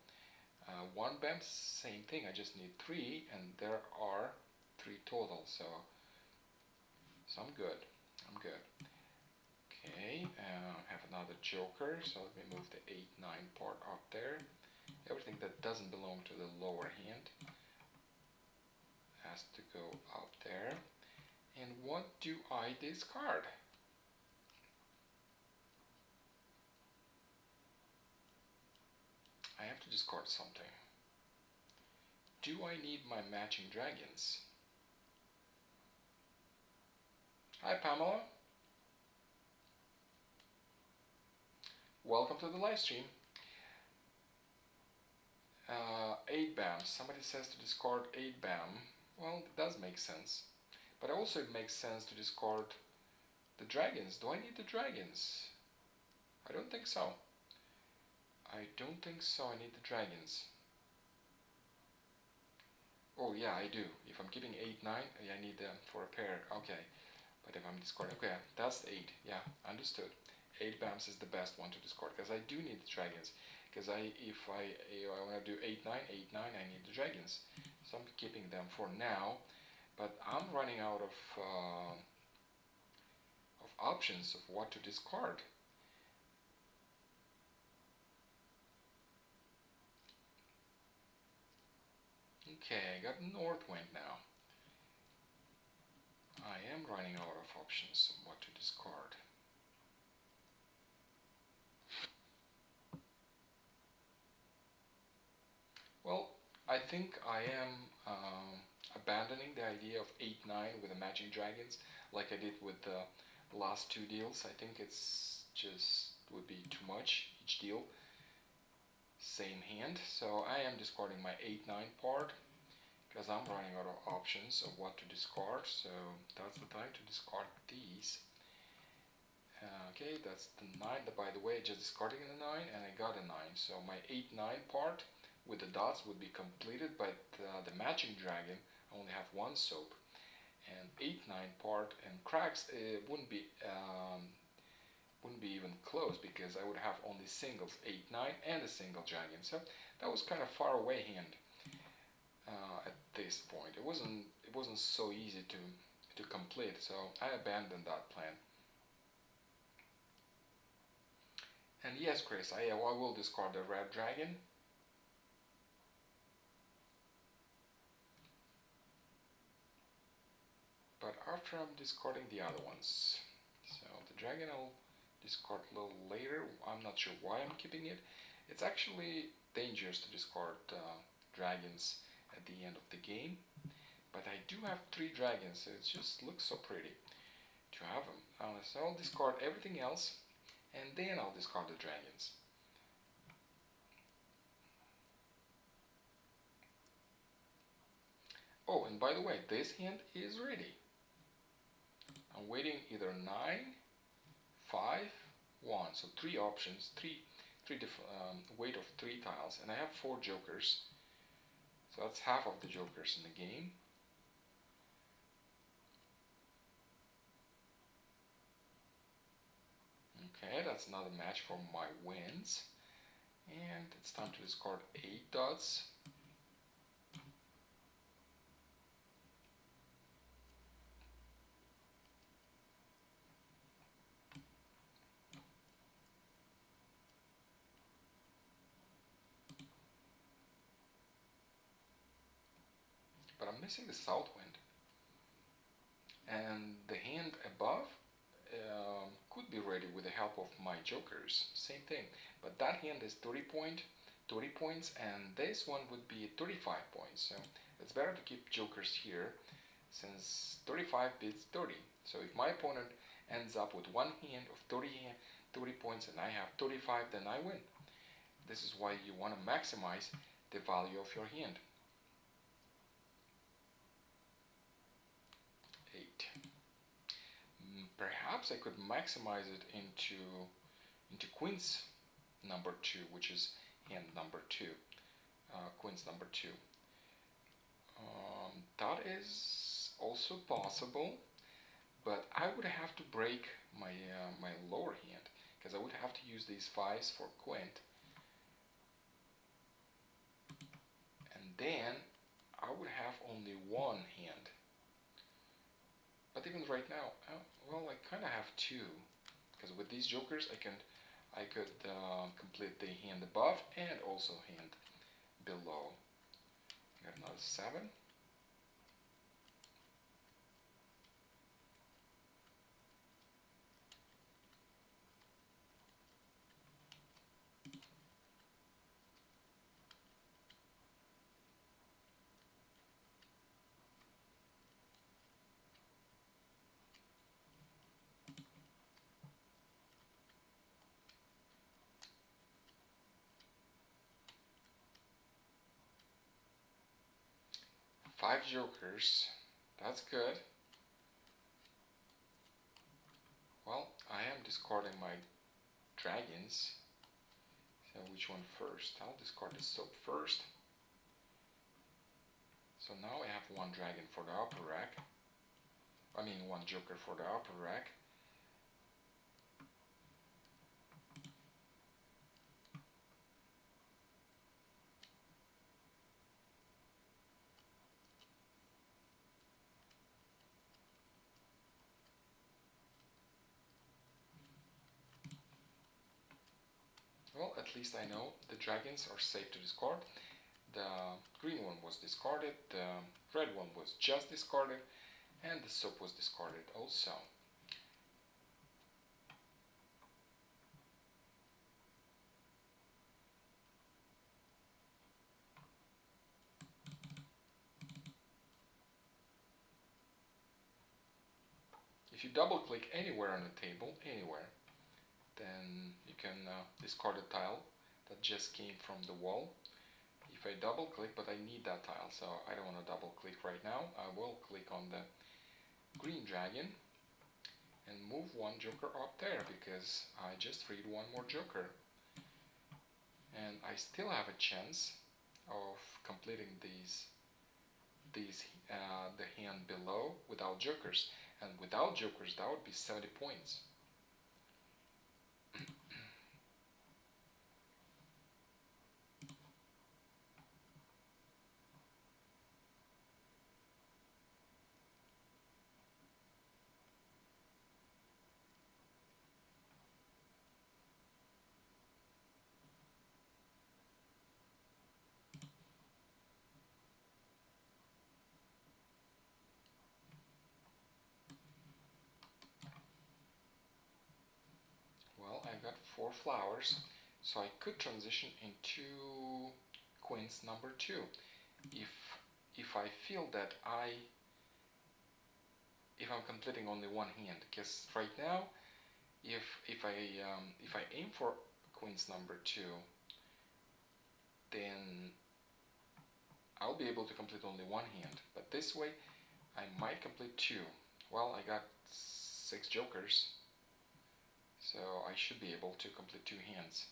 1 bam, same thing. I just need 3, and there are 3 total. So I'm good. I'm good. Okay, have another joker, so let me move the 8-9 part up there. Everything that doesn't belong to the lower hand has to go up there. And what do I discard? I have to discard something. Do I need my matching dragons? Hi Pamela, welcome to the live stream. 8 BAM, somebody says to discard 8 BAM. Well, it does make sense. But also it makes sense to discard the dragons. Do I need the dragons? I don't think so. I don't think so, I need the dragons. Oh yeah, I do. If I'm keeping 8-9, I need them for a pair. Okay. But if I'm discarding, okay, that's the 8. Yeah, understood. 8 BAMs is the best one to discard because I do need the dragons. Because if I want to do 8-9, 8-9, I need the dragons. So I'm keeping them for now. But I'm running out of options of what to discard. Okay, I got North Wind now. I am running out of options of what to discard. Well, I think I am abandoning the idea of 8-9 with the matching dragons like I did with the last two deals. I think it's just would be too much each deal. Same hand, so I am discarding my 8-9 part because I'm running out of options of what to discard, so that's the time to discard these. Okay, that's the 9, by the way, just discarding the 9 and I got a 9, so my 8-9 part with the dots would be completed, but the matching dragon I only have one soap, and 8-9 part and cracks it wouldn't be even close because I would have only singles 8-9 and a single dragon, so that was kind of far away hand at this point. It wasn't so easy to complete, so I abandoned that plan. And yes, Chris, I will discard the red dragon. But after I'm discarding the other ones. So the dragon I'll discard a little later. I'm not sure why I'm keeping it. It's actually dangerous to discard dragons at the end of the game. But I do have 3 dragons, so it just looks so pretty to have them. So I'll discard everything else, and then I'll discard the dragons. Oh, and by the way, this hand is ready. I'm waiting either 9, 5, 1. So 3 options, three different weight of 3 tiles, and I have 4 jokers. So that's half of the jokers in the game. Okay, that's another match for my wins. And it's time to discard 8 dots. But I'm missing the south wind. And the hand above could be ready with the help of my jokers. Same thing. But that hand is 30 points, and this one would be 35 points. So it's better to keep jokers here since 35 beats 30. So if my opponent ends up with one hand of 30 points and I have 35, then I win. This is why you want to maximize the value of your hand. 8. Perhaps I could maximize it into queens number 2, which is hand number 2, queens number 2. That is also possible, but I would have to break my my lower hand because I would have to use these 5s for quint, and then I would have only one hand. But even right now, well, I kind of have 2 because with these jokers I could complete the hand above and also hand below. Got another 7. Five jokers. That's good. Well, I am discarding my dragons. So which one first? I'll discard the soap first. So now I have one dragon for the upper rack. I mean one joker for the upper rack. Well, at least I know the dragons are safe to discard. The green one was discarded, the red one was just discarded, and the soap was discarded also. If you double click anywhere on the table, anywhere, then you can discard a tile that just came from the wall. If I double click, but I need that tile, so I don't want to double click right now, I will click on the green dragon and move one joker up there because I just freed one more joker. And I still have a chance of completing the hand below without jokers. And without jokers, that would be 70 points. Well, I've got 4 flowers, so I could transition into queens number 2. If I feel that if I'm completing only one hand, because right now, if I aim for queens number 2, then I'll be able to complete only one hand. But this way, I might complete 2. Well, I got 6 jokers, so I should be able to complete 2 hands.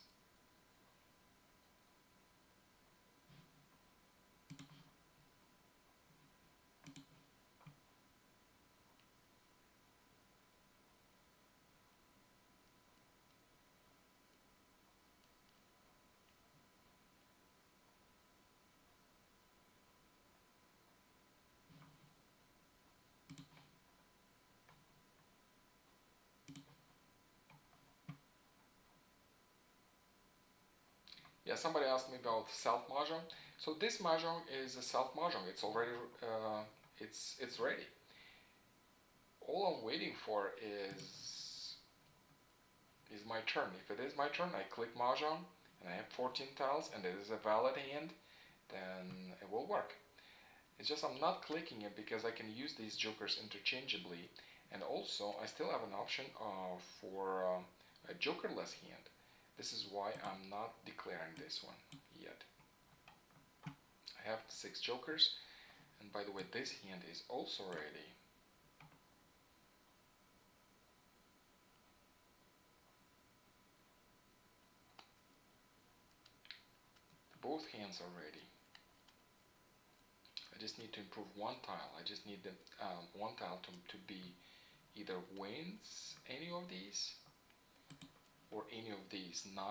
Yeah, somebody asked me about self mahjong. So this mahjong is a self mahjong. It's already it's ready. All I'm waiting for is my turn. If it is my turn, I click mahjong and I have 14 tiles and it is a valid hand, then it will work. It's just I'm not clicking it because I can use these jokers interchangeably, and also I still have an option for a jokerless hand. This is why I'm not declaring this one yet. I have 6 jokers, and by the way, this hand is also ready. Both hands are ready. I just need to improve one tile. I just need the one tile to be either wins any of these or any of these 9,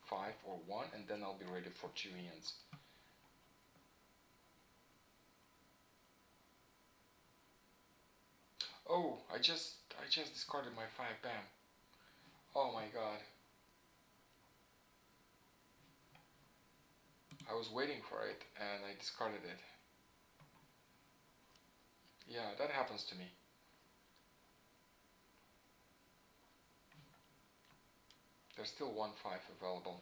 5 or 1, and then I'll be ready for 2 hands. Oh, I just discarded my 5 bam. Oh my god. I was waiting for it and I discarded it. Yeah, that happens to me. There's still 1-5 available.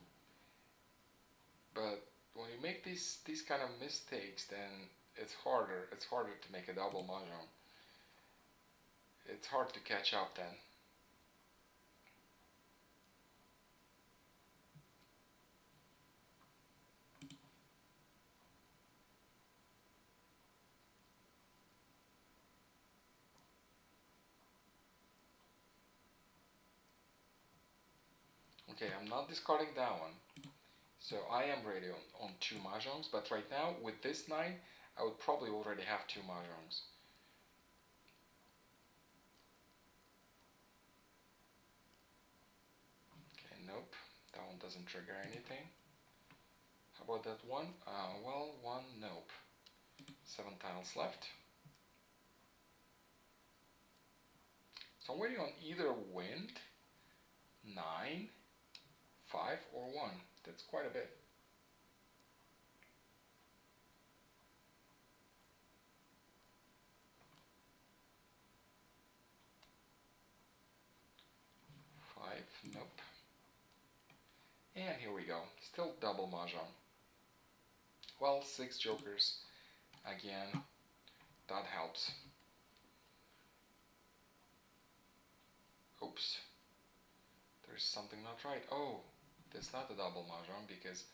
But when you make these kind of mistakes, then it's harder. It's harder to make a double mahjong. It's hard to catch up then. Okay, I'm not discarding that one. So I am ready on two mahjongs, but right now with this nine, I would probably already have two mahjongs. Okay, nope, that one doesn't trigger anything. How about that one? Well, one, nope. 7 tiles left. So I'm waiting on either wind, 9, 5, or 1. That's quite a bit. Five, nope. And here we go. Still double mahjong. Well, 6 jokers. Again, that helps. Oops. There's something not right. Oh, that's not a double mahjong because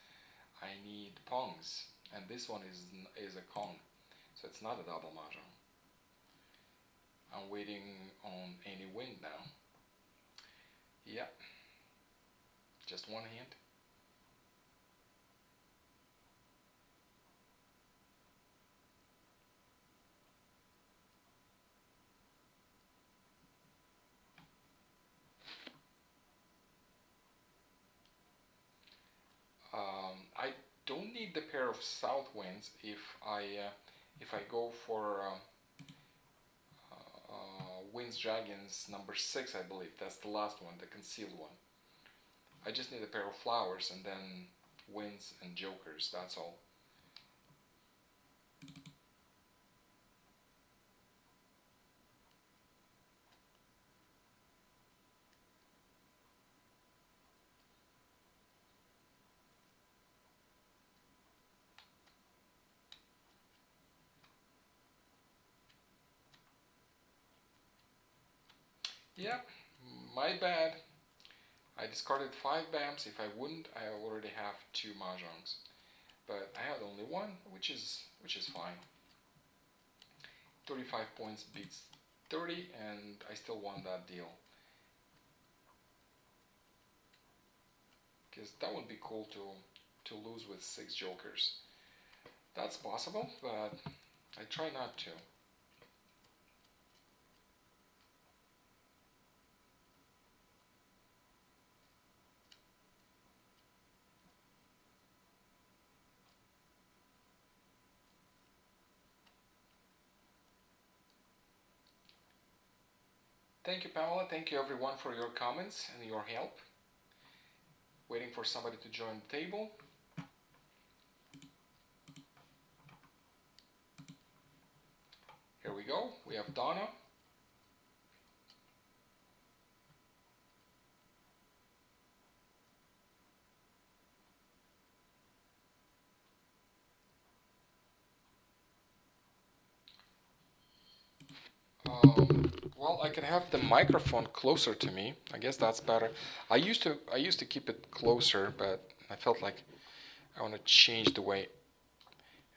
I need pongs. And this one is a kong. So it's not a double mahjong. I'm waiting on any wind now. Yeah. Just one hand. I don't need the pair of south winds if I go for winds dragons number 6, I believe that's the last one, the concealed one. I just need a pair of flowers and then winds and jokers. That's all. Yeah, my bad. I discarded 5 BAMs. If I wouldn't, I already have 2 mahjongs. But I had only one, which is fine. 35 points beats 30, and I still won that deal. Because that would be cool to lose with 6 jokers. That's possible, but I try not to. Thank you, Pamela. Thank you, everyone, for your comments and your help. Waiting for somebody to join the table. Here we go. We have Donna. Well, I can have the microphone closer to me. I guess that's better. I used to keep it closer, but I felt like I want to change the way,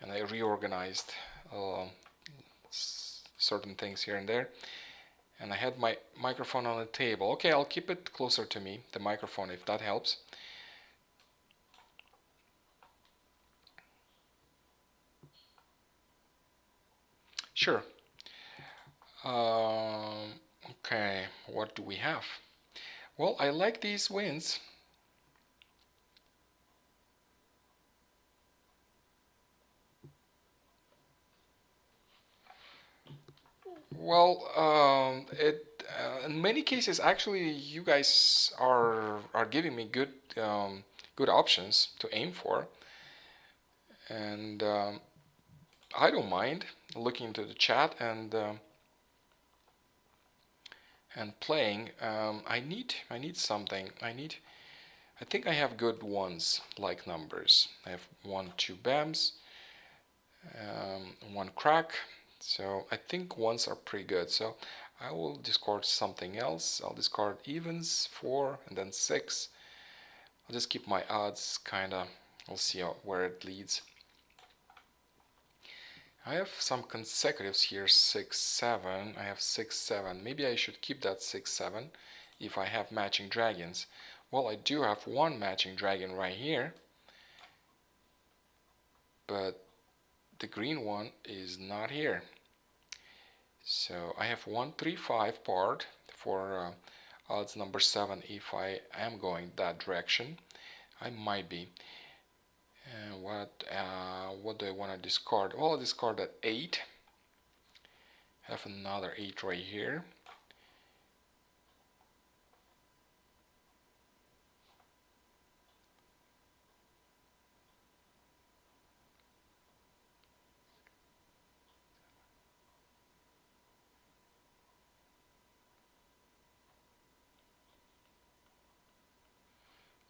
and I reorganized certain things here and there. And I had my microphone on the table. Okay, I'll keep it closer to me, the microphone, if that helps. Sure. Okay, what do we have? Well, I like these wins. Well, in many cases, actually, you guys are giving me good options to aim for, and I don't mind looking into the chat and playing. I need something. I think I have good ones like numbers. I have 1, 2 BAMs, one crack. So I think ones are pretty good. So I will discard something else. I'll discard evens, 4, and then 6. I'll just keep my odds kinda. We'll see where it leads. I have some consecutives here, 6, 7. I have 6, 7. Maybe I should keep that 6, 7 if I have matching dragons. Well, I do have one matching dragon right here, but the green one is not here. So I have 1, 3, 5 part for odds number 7 if I am going that direction. I might be. What do I want to discard? Well, I'll discard that 8. I have another 8 right here.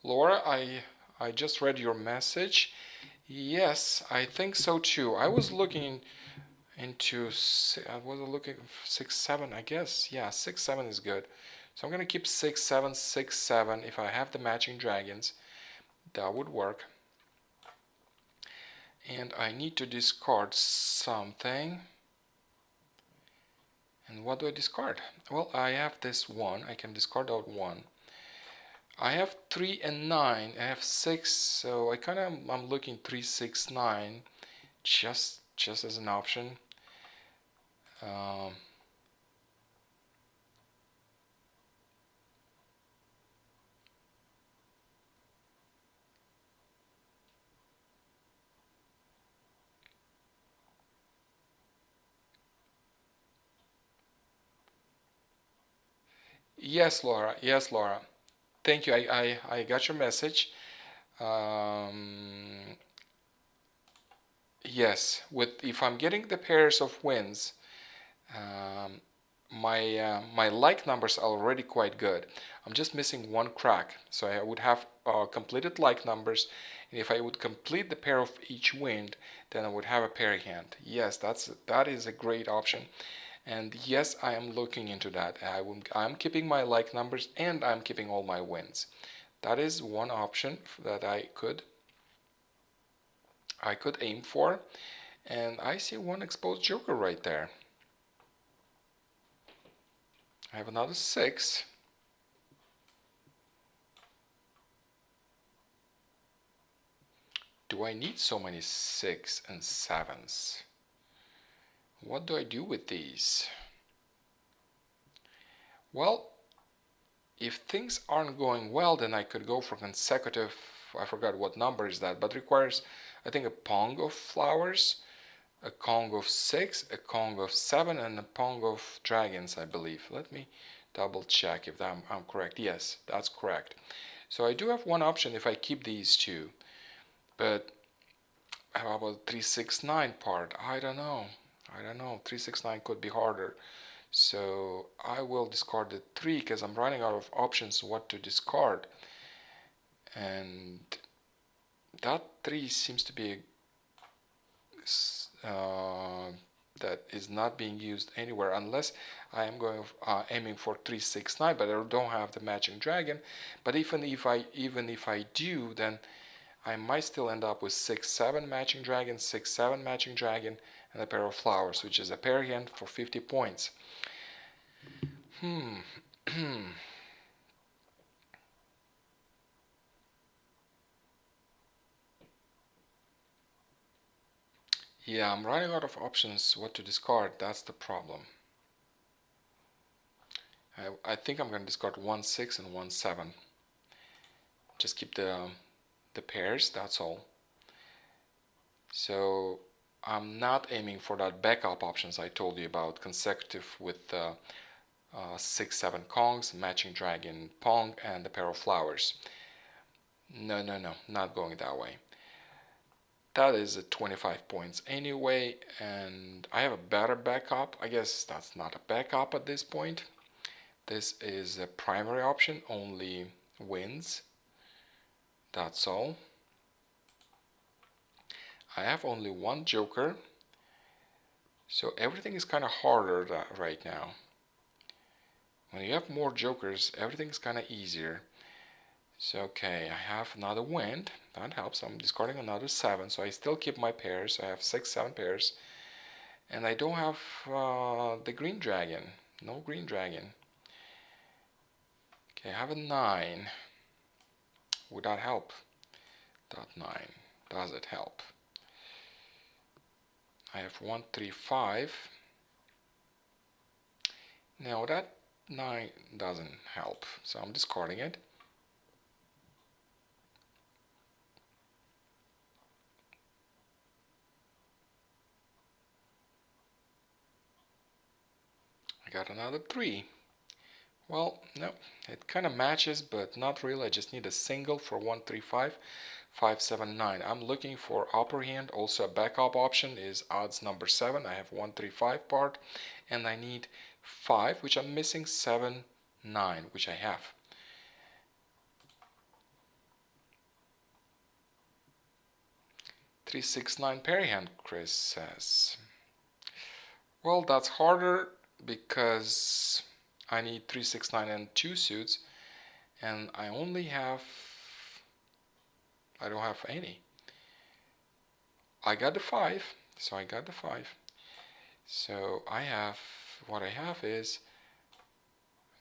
Laura, I just read your message. Yes, I think so too. I was looking into I was looking 6, 7, I guess. Yeah, 6, 7 is good. So I'm gonna keep 6, 7, 6, 7. If I have the matching dragons, that would work. And I need to discard something. And what do I discard? Well, I have this 1. I can discard out 1. I have 3 and 9. I have 6, so I'm looking 3, 6, 9 just as an option. Yes, Laura. Yes, Laura. Thank you. I got your message. Yes, if I'm getting the pairs of wins, um, my like numbers are already quite good. I'm just missing one crack, so I would have completed like numbers, and if I would complete the pair of each wind, then I would have a pair hand. Yes, that is a great option, and yes, I am looking into that. I'm keeping my like numbers and I'm keeping all my wins. That is one option that I could aim for, and I see one exposed joker right there. I have another 6. Do I need so many 6 and 7s? What do I do with these? Well, if things aren't going well, then I could go for consecutive. I forgot what number is that, but requires, I think, a pong of flowers, a Kong of 6, a Kong of 7, and a Pong of dragons, I believe. Let me double check if I'm correct. Yes, that's correct. So I do have one option if I keep these two, but how about 369 part? I don't know. 369 could be harder. So I will discard the 3 because I'm running out of options what to discard. And that 3 seems to be that is not being used anywhere unless I am going aiming for 369, but I don't have the matching dragon. But even if I do, then I might still end up with 6, 7 matching dragon, 6, 7 matching dragon, and a pair of flowers, which is a pair hand for 50 points. Yeah, I'm running out of options what to discard. That's the problem. I think I'm going to discard 1, 6 and 1, 7. Just keep the pairs, that's all. So I'm not aiming for that backup options I told you about, consecutive with 6-7 Kongs, matching dragon Pong, and a pair of flowers. No, no, no, not going that way. That is 25 points anyway, and I have a better backup. I guess that's not a backup at this point. This is a primary option, only wins. That's all. I have only one joker, so everything is kind of harder right now. When you have more jokers, everything's kind of easier. So okay, I have another wind. That helps. I'm discarding another 7, so I still keep my pairs. I have 6, 7 pairs. And I don't have the green dragon. No green dragon. Okay, I have a 9. Would that help? That 9. Does it help? I have 1, 3, 5. Now that 9 doesn't help, so I'm discarding it. I got another 3. Well, no, it kind of matches, but not really. I just need a single for 1, 3, 5, 5, 7, 9. I'm looking for upper hand. Also, a backup option is odds number 7. I have 1, 3, 5 part, and I need 5, which I'm missing, 7, 9, which I have. Three, 6, 9 pair hand, Chris says. Well, that's harder because I need 3, 6, 9 and 2 suits, and I don't have any. I got the 5, so I got the 5. So what I have is,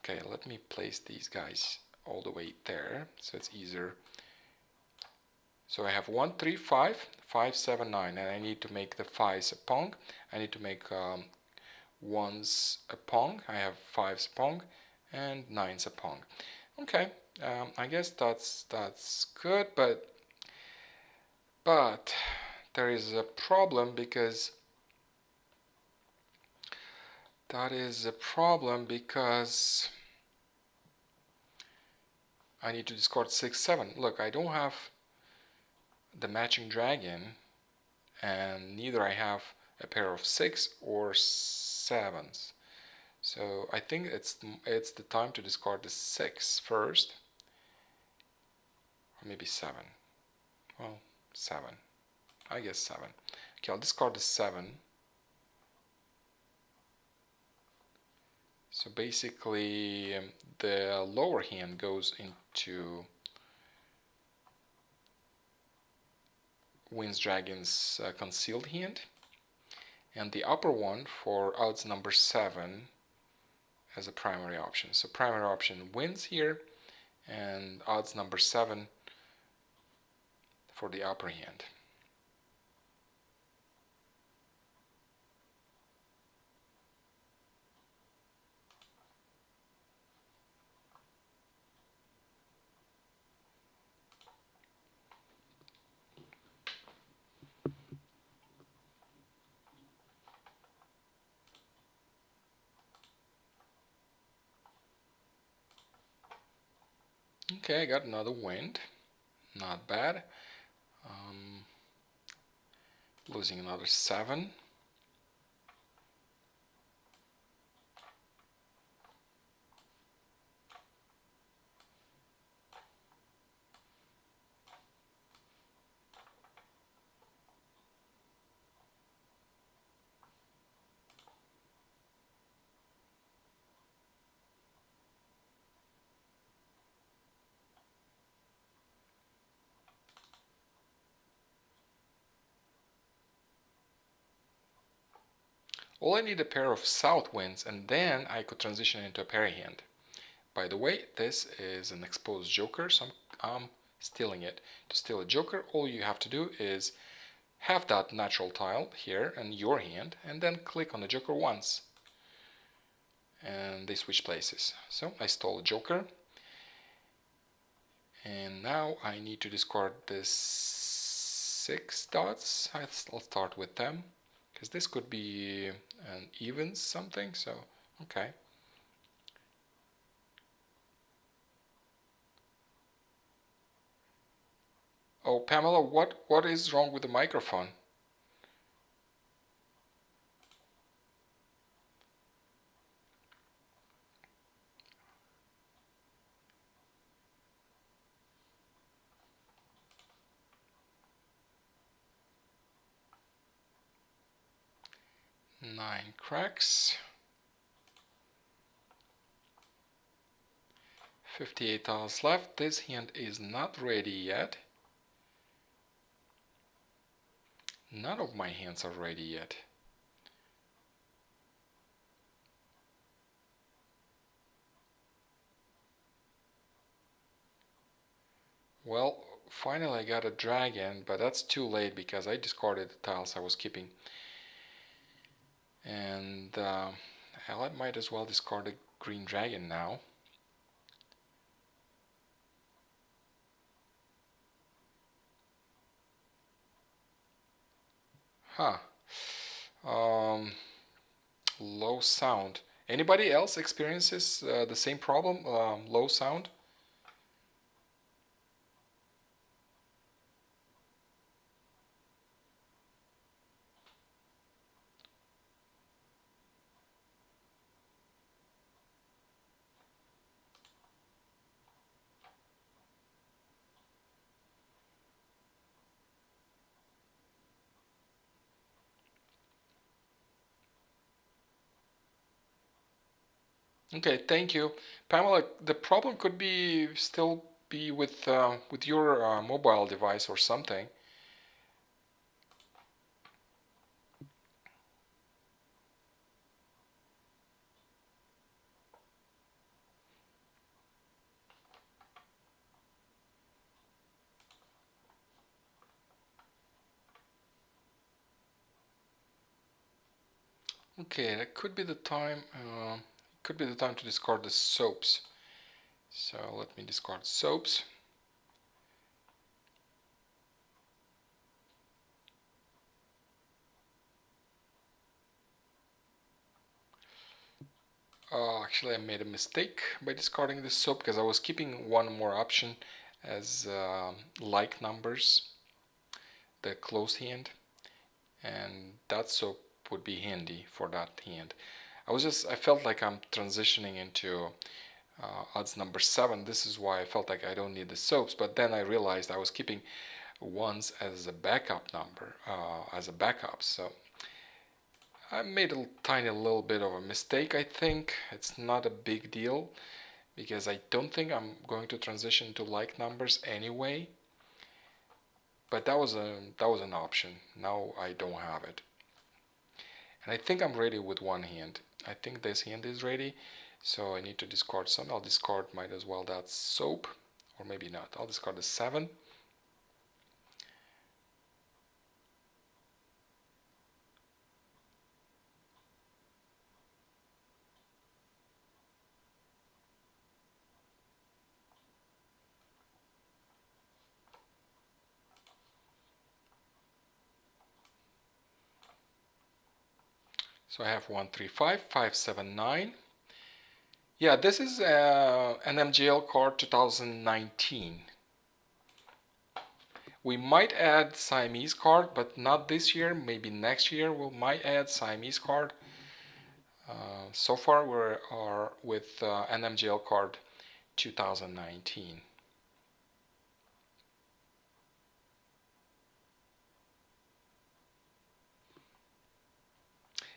okay, let me place these guys all the way there, so it's easier. So I have 1, 3, 5, 5, 7, 9, and I need to make the 5s a Pong. I need to make 1s a Pong. I have 5s a Pong and 9s a Pong. Okay, I guess that's good, but there is a problem because I need to discard 6, 7. Look, I don't have the matching dragon, and neither I have a pair of 6 or 7s. So I think it's the time to discard the 6 first, or maybe 7. Well, 7. I guess 7. Okay, I'll discard the 7. So basically, the lower hand goes into Wins Dragon's concealed hand, and the upper one for odds number 7 as a primary option. So primary option wins here, and odds number 7 for the upper hand. Okay, I got another wind. Not bad. Losing another 7. All I need a pair of south winds, and then I could transition into a pair hand. By the way, this is an exposed joker, so I'm stealing it. To steal a joker, all you have to do is have that natural tile here in your hand, and then click on the joker once. And they switch places. So I stole a joker. And now I need to discard this 6 dots. I'll start with them, because this could be an even something, so okay. Oh, Pamela, what is wrong with the microphone? Nine cracks. 58 tiles left. This hand is not ready yet. None of my hands are ready yet. Well, finally I got a dragon, but that's too late because I discarded the tiles I was keeping. And I might as well discard the green dragon now. Huh. Low sound. Anybody else experiences the same problem? Low sound? Okay, thank you, Pamela. The problem could be still be with your mobile device or something. Okay, that could be the time. Could be the time to discard the soaps. So let me discard soaps. Actually, I made a mistake by discarding this soap because I was keeping one more option as like numbers, the closed hand, and that soap would be handy for that hand. I felt like I'm transitioning into odds number 7. This is why I felt like I don't need the soaps, but then I realized I was keeping ones as a backup number, as a backup. So I made a tiny little bit of a mistake, I think. It's not a big deal because I don't think I'm going to transition to like numbers anyway. But that was an option. Now I don't have it. And I think I'm ready with one hand. I think this hand is ready. So I need to discard some. I'll discard, might as well, that soap. Or maybe not. I'll discard the 7. So I have 1, 3, 5, 5, 7, 9. Yeah, this is an MGL card 2019. We might add Siamese card, but not this year. Maybe next year we might add Siamese card. So far we are with an MGL card 2019.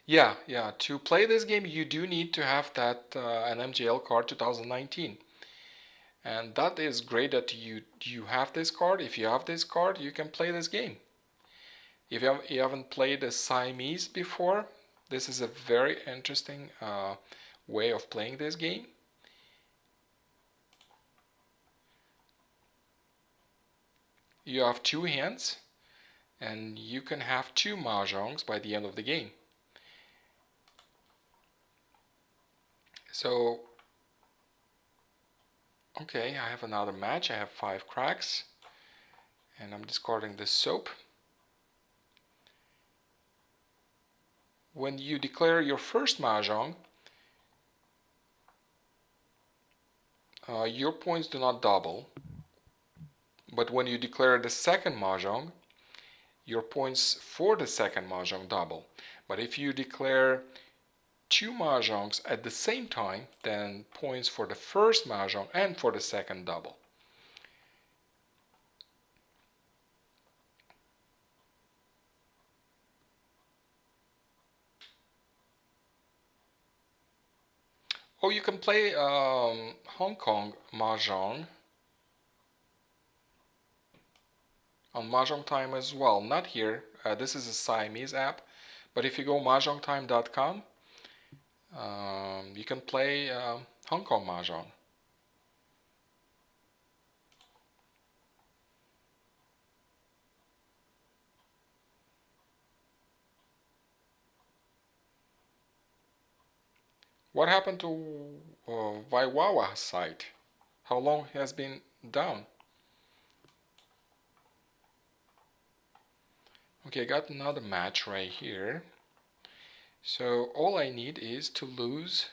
Yeah. To play this game, you do need to have that an MGL card 2019, and that is great that you have this card. If you have this card, you can play this game. If you haven't played a Siamese before, this is a very interesting way of playing this game. You have two hands, and you can have two mahjongs by the end of the game. So, okay, I have another match. I have 5 cracks, and I'm discarding this soap. When you declare your first mahjong, your points do not double, But when you declare the second mahjong, your points for the second mahjong double. But if you declare two mahjongs at the same time, then points for the first mahjong and for the second double. Oh, you can play Hong Kong mahjong on Mahjong Time as well. Not here. This is a Siamese app, but if you go mahjongtime.com, you can play Hong Kong mahjong. What happened to Vaiwawa site? How long has been down? Okay, I got another match right here. So all I need is to lose.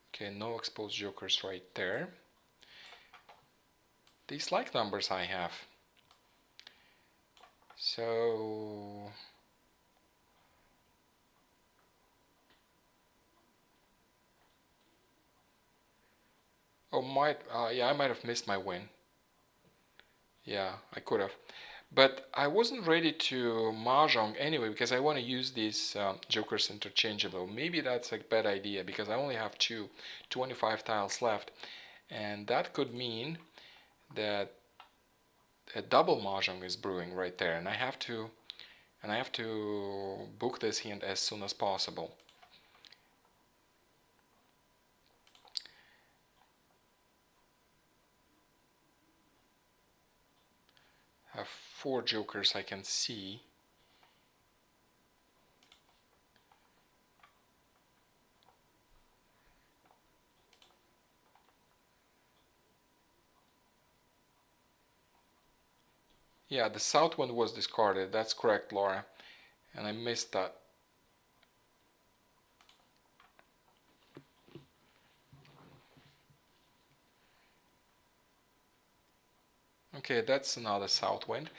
Okay, no exposed jokers right there. These like numbers I have. So yeah, I might have missed my win. Yeah, I could have. But I wasn't ready to mahjong anyway because I want to use these jokers interchangeable. Maybe that's a bad idea because I only have 25 tiles left. And that could mean that a double mahjong is brewing right there. And I have to book this hand as soon as possible. I have 4 jokers I can see. Yeah, the south wind was discarded. That's correct, Laura. And I missed that. Okay, that's another south wind.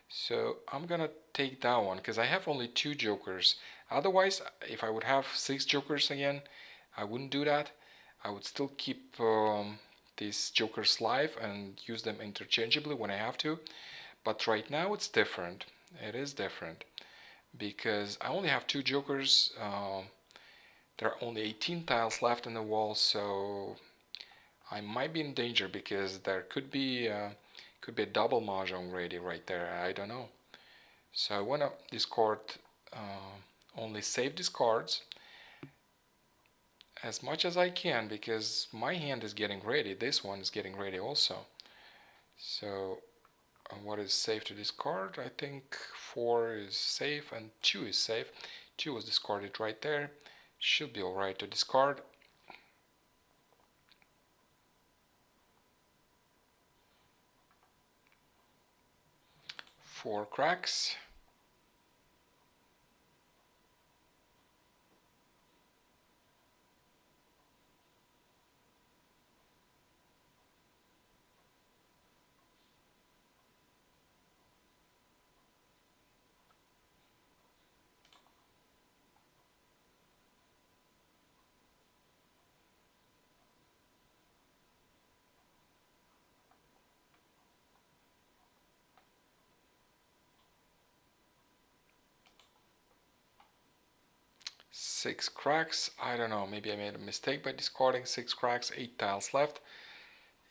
So I'm gonna take that one because I have only 2 jokers. Otherwise, if I would have 6 jokers again, I wouldn't do that. I would still keep these jokers live and use them interchangeably when I have to. But right now it's different. It is different because I only have 2 jokers. There are only 18 tiles left in the wall, so I might be in danger because there could be a double mahjong ready right there. I don't know. So I want to discard only save discards as much as I can because my hand is getting ready. This one is getting ready also. So what is safe to discard? I think 4 is safe and 2 is safe. 2 was discarded right there. Should be alright to discard. 4 cracks. Six cracks. I don't know. Maybe I made a mistake by discarding 6 cracks. 8 tiles left.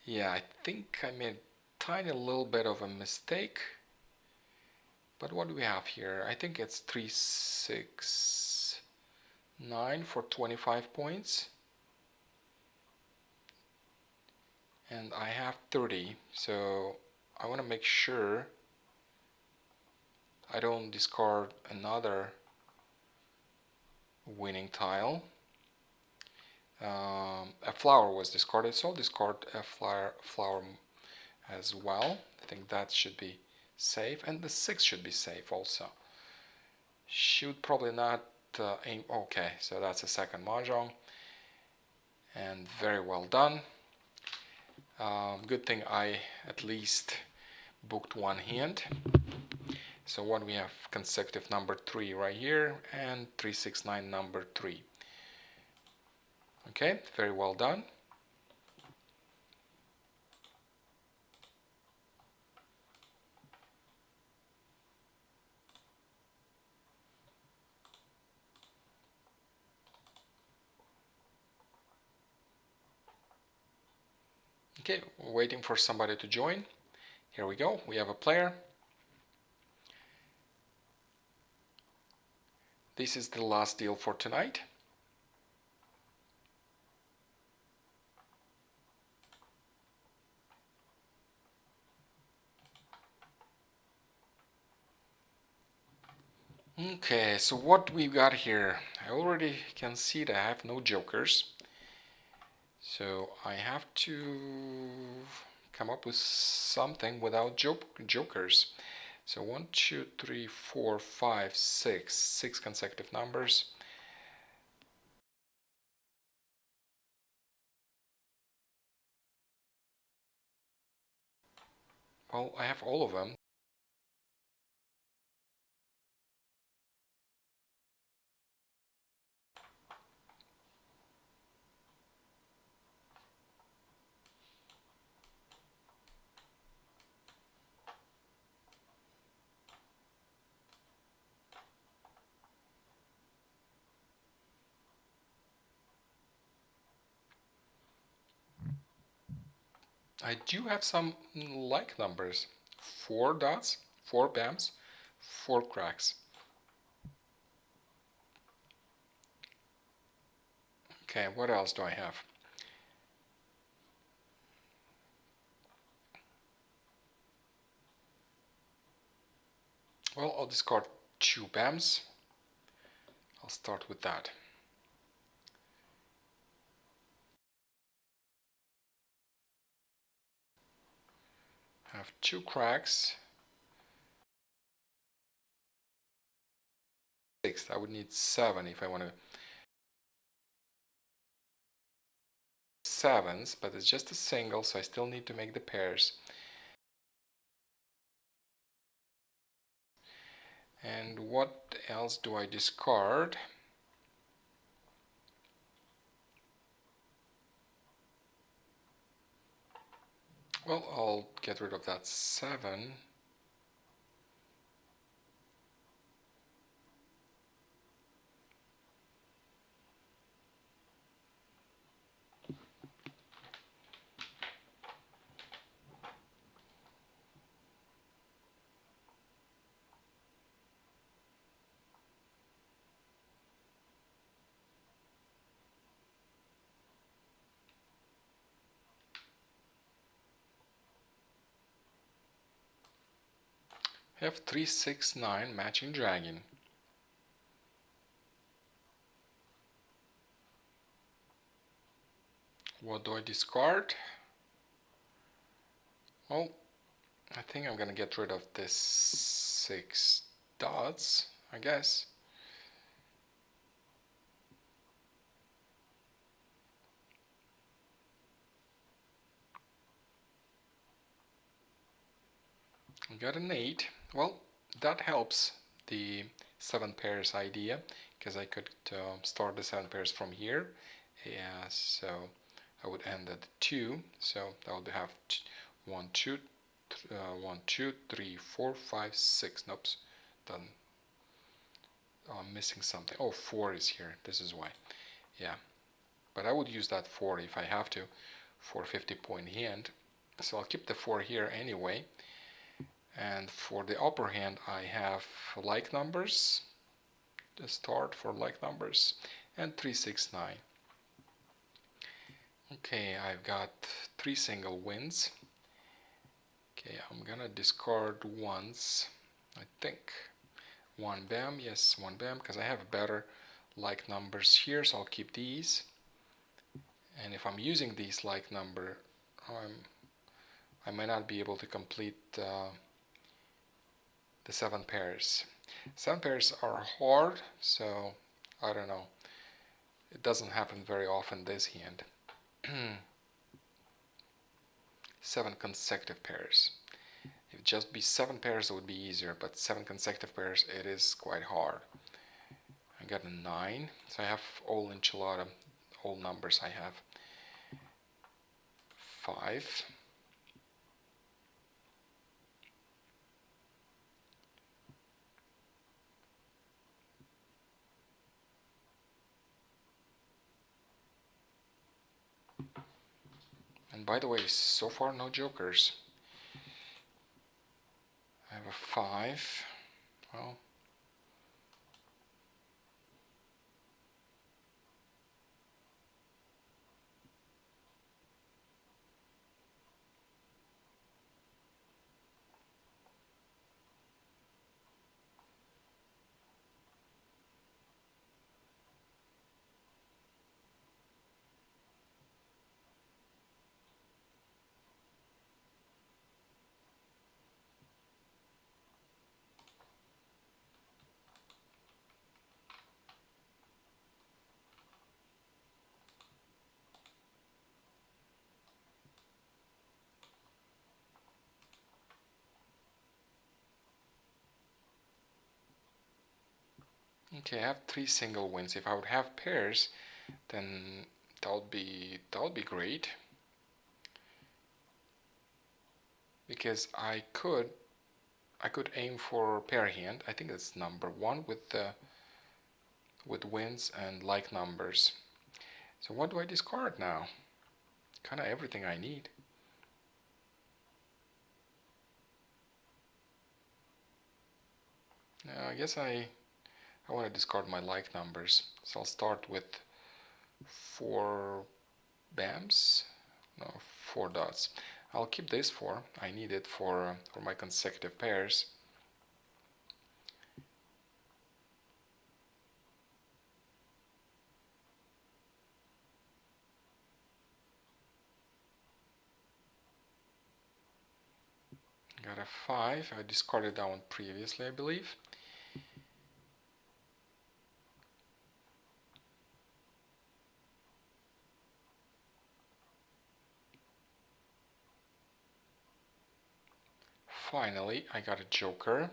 Yeah, I think I made a tiny little bit of a mistake. But what do we have here? I think it's 3, 6, 9 for 25 points. And I have 30. So I want to make sure I don't discard another winning tile. A flower was discarded, so I'll discard a flower as well. I think that should be safe, and the 6 should be safe also. Should probably not aim. Okay, so that's a second mahjong, and very well done. Good thing I at least booked one hand. So what we have consecutive number 3 right here and 369 number 3. Okay, very well done. Okay, waiting for somebody to join. Here we go, we have a player. This is the last deal for tonight. Okay, so what we got here, I already can see that I have no jokers. So I have to come up with something without jokers. So 1, 2, 3, 4, 5, 6, 6 consecutive numbers. Well, I have all of them. I do have some like numbers. 4 dots, 4 bams, 4 cracks. Okay, what else do I have? Well, I'll discard 2 bams. I'll start with that. I have 2 cracks. 6. I would need 7 if I want to. 7s, but it's just a single, so I still need to make the pairs. And what else do I discard? Well, I'll get rid of that 7. I have 3, 6, 9 matching dragon. What do I discard? Well, I think I'm gonna get rid of this 6 dots, I guess. I got an 8. Well, that helps the 7 pairs idea, because I could start the 7 pairs from here. Yeah, so I would end at 2, so I would have 1, 2, 1, 2, 3, 4, 5, 6. Nope, done. Oh, I'm missing something. Oh, 4 is here. This is why. Yeah, but I would use that 4 if I have to for 50-point hand. So I'll keep the 4 here anyway. And for the upper hand, I have like numbers. The start for like numbers and 3, 6, 9. Okay, I've got 3 single wins. Okay, I'm gonna discard once, I think. 1 bam, yes, 1 bam, because I have better like numbers here, so I'll keep these. And if I'm using these like number, I might not be able to complete the 7 pairs. 7 pairs are hard, so I don't know. It doesn't happen very often this hand. 7 consecutive pairs. If it just be 7 pairs, it would be easier, but 7 consecutive pairs, it is quite hard. I got a 9, so I have all enchilada, all numbers I have. 5, and by the way, so far no jokers. I have a 5, well, okay, I have 3 single wins. If I would have pairs, then that would be great, because I could aim for pair hand. I think that's number 1 with wins and like numbers. So what do I discard now? Kind of everything I need. I guess I want to discard my like numbers. So I'll start with 4 bams, no, 4 dots. I'll keep this 4. I need it for my consecutive pairs. Got a 5. I discarded that one previously, I believe. Finally, I got a joker.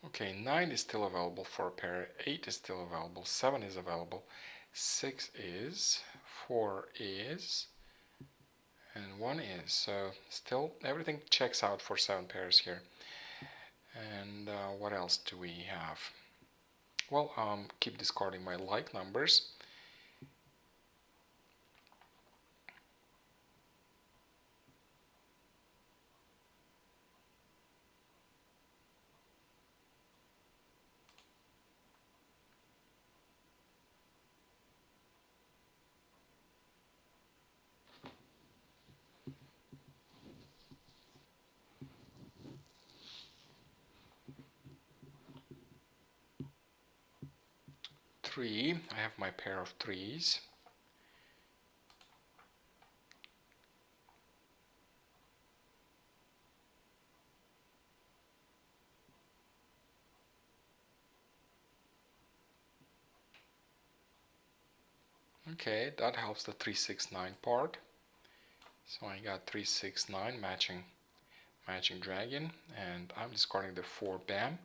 Okay, 9 is still available for a pair, 8 is still available, 7 is available, 6 is, 4 is, and 1 is. So still everything checks out for 7 pairs here. And what else do we have? Well, keep discarding my like numbers. Three, I have my pair of threes. Okay, that helps the 3, 6, 9 part. So I got 3, 6, 9 matching dragon, and I'm discarding the 4 bam.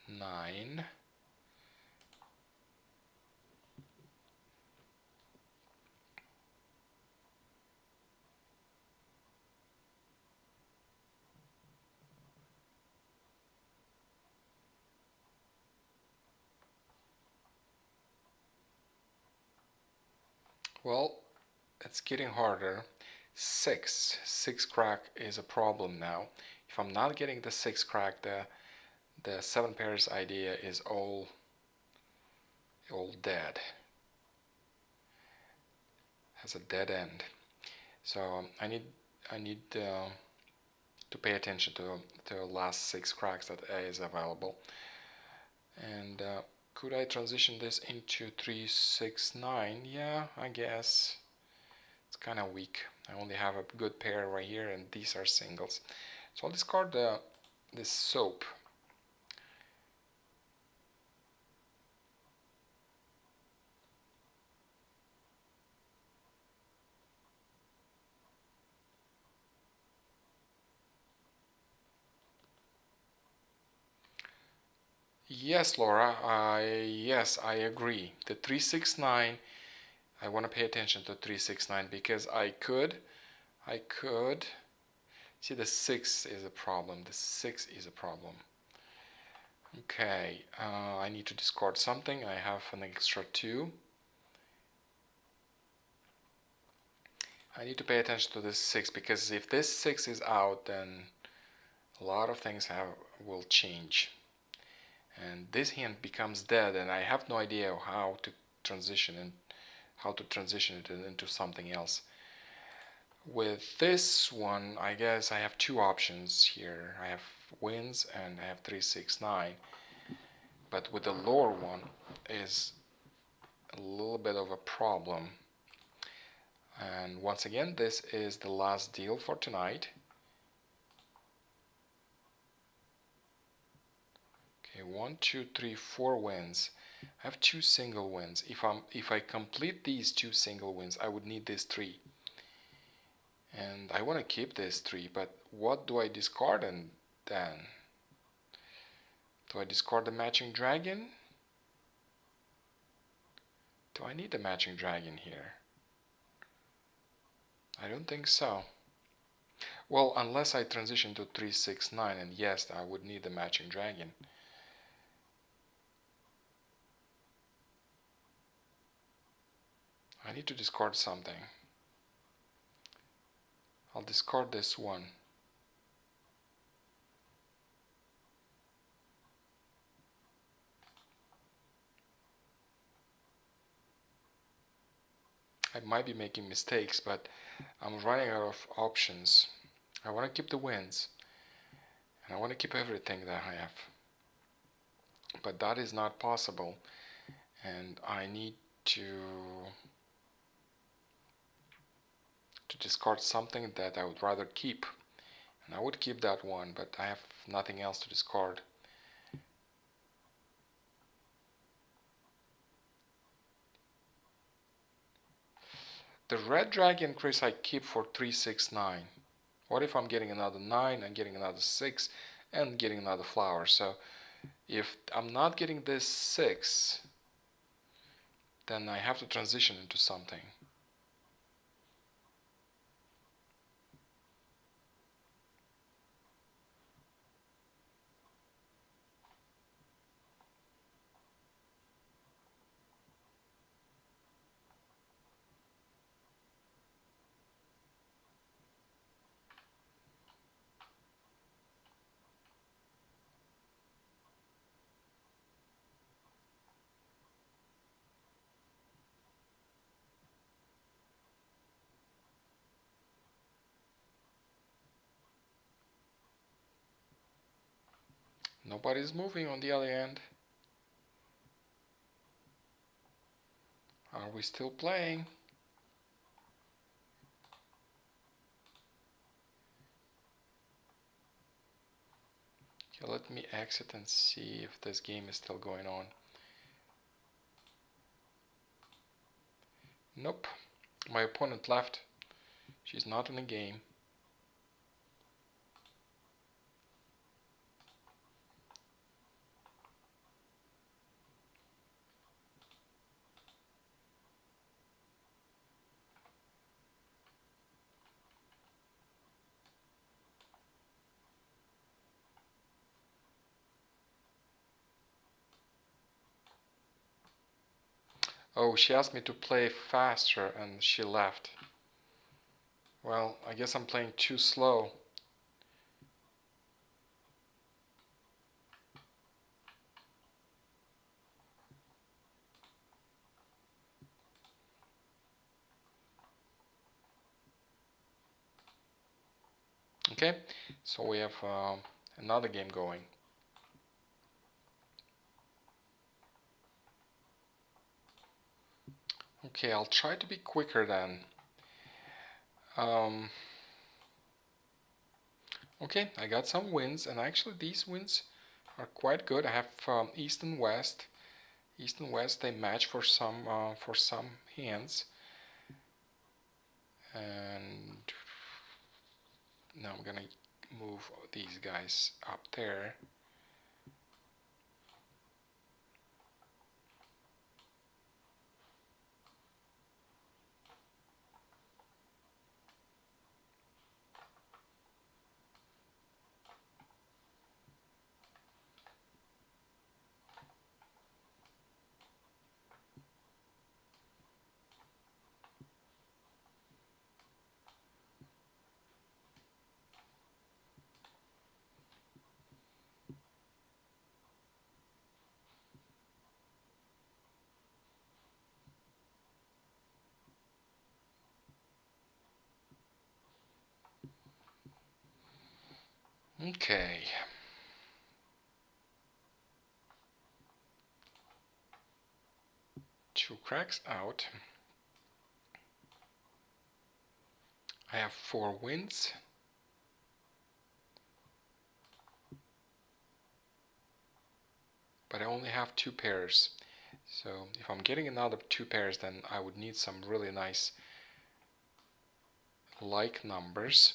Nine. Well, it's getting harder. 6. 6 crack is a problem now. If I'm not getting the 6 crack, the 7 pairs idea is all dead. Has a dead end. So I need to pay attention to the last 6 cracks that is available. And could I transition this into 369? Yeah, I guess. It's kind of weak. I only have a good pair right here, and these are singles. So I'll discard this soap. Yes, Laura, yes, I agree. The 369, I want to pay attention to 369 because I could see the 6 is a problem. The 6 is a problem. Okay, I need to discard something. I have an extra 2. I need to pay attention to this 6 because if this 6 is out, then a lot of things will change. And this hand becomes dead, and I have no idea how to transition it into something else. With this one, I guess I have 2 options here. I have wins and I have 369. But with the lower one is a little bit of a problem. And once again, this is the last deal for tonight. Okay, 1, 2, 3, 4 wins. I have 2 single wins. If I complete these 2 single wins, I would need this 3. And I want to keep this 3, but what do I discard then? Do I discard the matching dragon? Do I need the matching dragon here? I don't think so. Well, unless I transition to 369, and yes, I would need the matching dragon. I need to discard something. I'll discard this one. I might be making mistakes, but I'm running out of options. I want to keep the wins, and I want to keep everything that I have. But that is not possible, and I need to discard something that I would rather keep. And I would keep that one, but I have nothing else to discard. The red dragon, Chris, I keep for 369. What if I'm getting another 9 and getting another 6 and getting another flower? So if I'm not getting this 6, then I have to transition into something. Nobody's moving on the other end. Are we still playing? Okay, let me exit and see if this game is still going on. Nope. My opponent left. She's not in the game. Oh, she asked me to play faster and she left. Well, I guess I'm playing too slow. Okay, so we have another game going. Okay, I'll try to be quicker then. Okay, I got some wins, and actually these wins are quite good. I have East and West. East and West, they match for some hands. And now I'm gonna move these guys up there. Okay. Two cracks out. I have 4 wins. But I only have 2 pairs. So if I'm getting another 2 pairs, then I would need some really nice like numbers.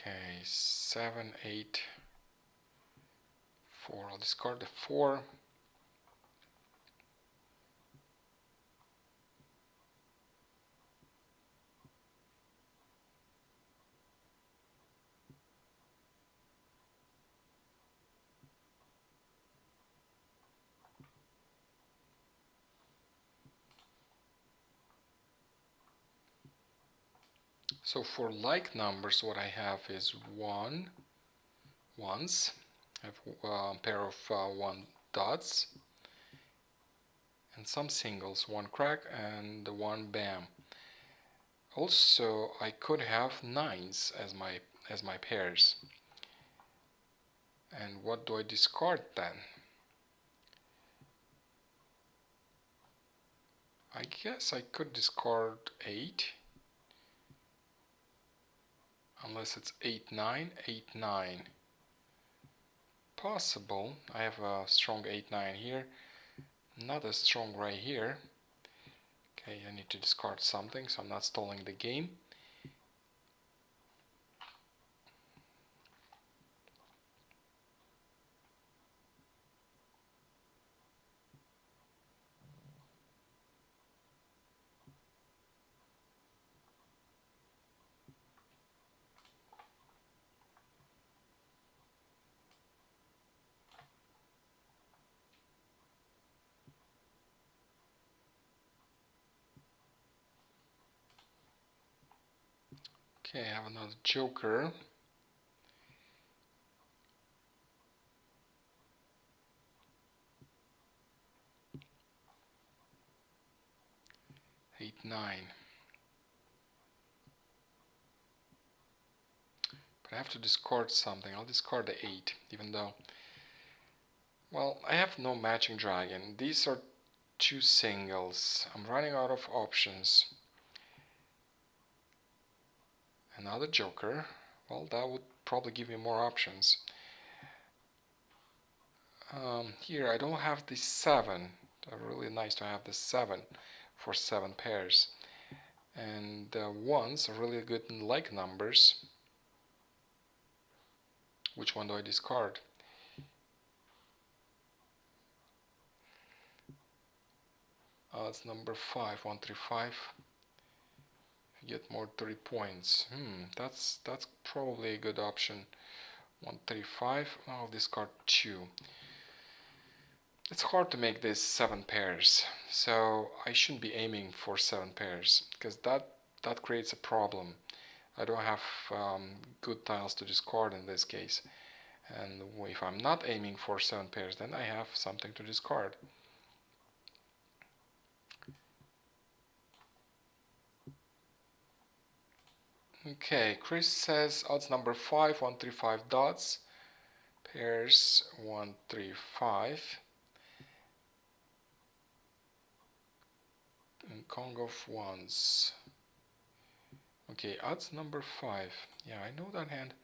Okay, 7, 8, 4. I'll discard the 4. So for like numbers, what I have is 1, ones. I have a pair of 1 dots. And some singles, 1 crack and 1 bam. Also, I could have 9s as my pairs. And what do I discard then? I guess I could discard 8. Unless it's 8, 9, 8, 9. Possible. I have a strong 8, 9 here. Not as strong right here. Okay, I need to discard something so I'm not stalling the game. Okay, I have another joker. Eight, 9. But I have to discard something. I'll discard the 8, even though... Well, I have no matching dragon. These are 2 singles. I'm running out of options. Another joker. Well, that would probably give me more options. Here I don't have the 7. Really nice to have the 7 for 7 pairs. And ones are really good in like numbers. Which one do I discard? It's number 5, 1, 3, 5. You get more 3 points. That's probably a good option. 1, 3, 5. I'll discard 2. It's hard to make this 7 pairs, so I shouldn't be aiming for 7 pairs because that creates a problem. I don't have good tiles to discard in this case, And if I'm not aiming for 7 pairs, then I have something to discard. Okay, Chris says odds number 5, 1, 3, 5 dots. Pairs 1, 3, 5. And Kong of Wands. Okay, odds number 5. Yeah, I know that hand.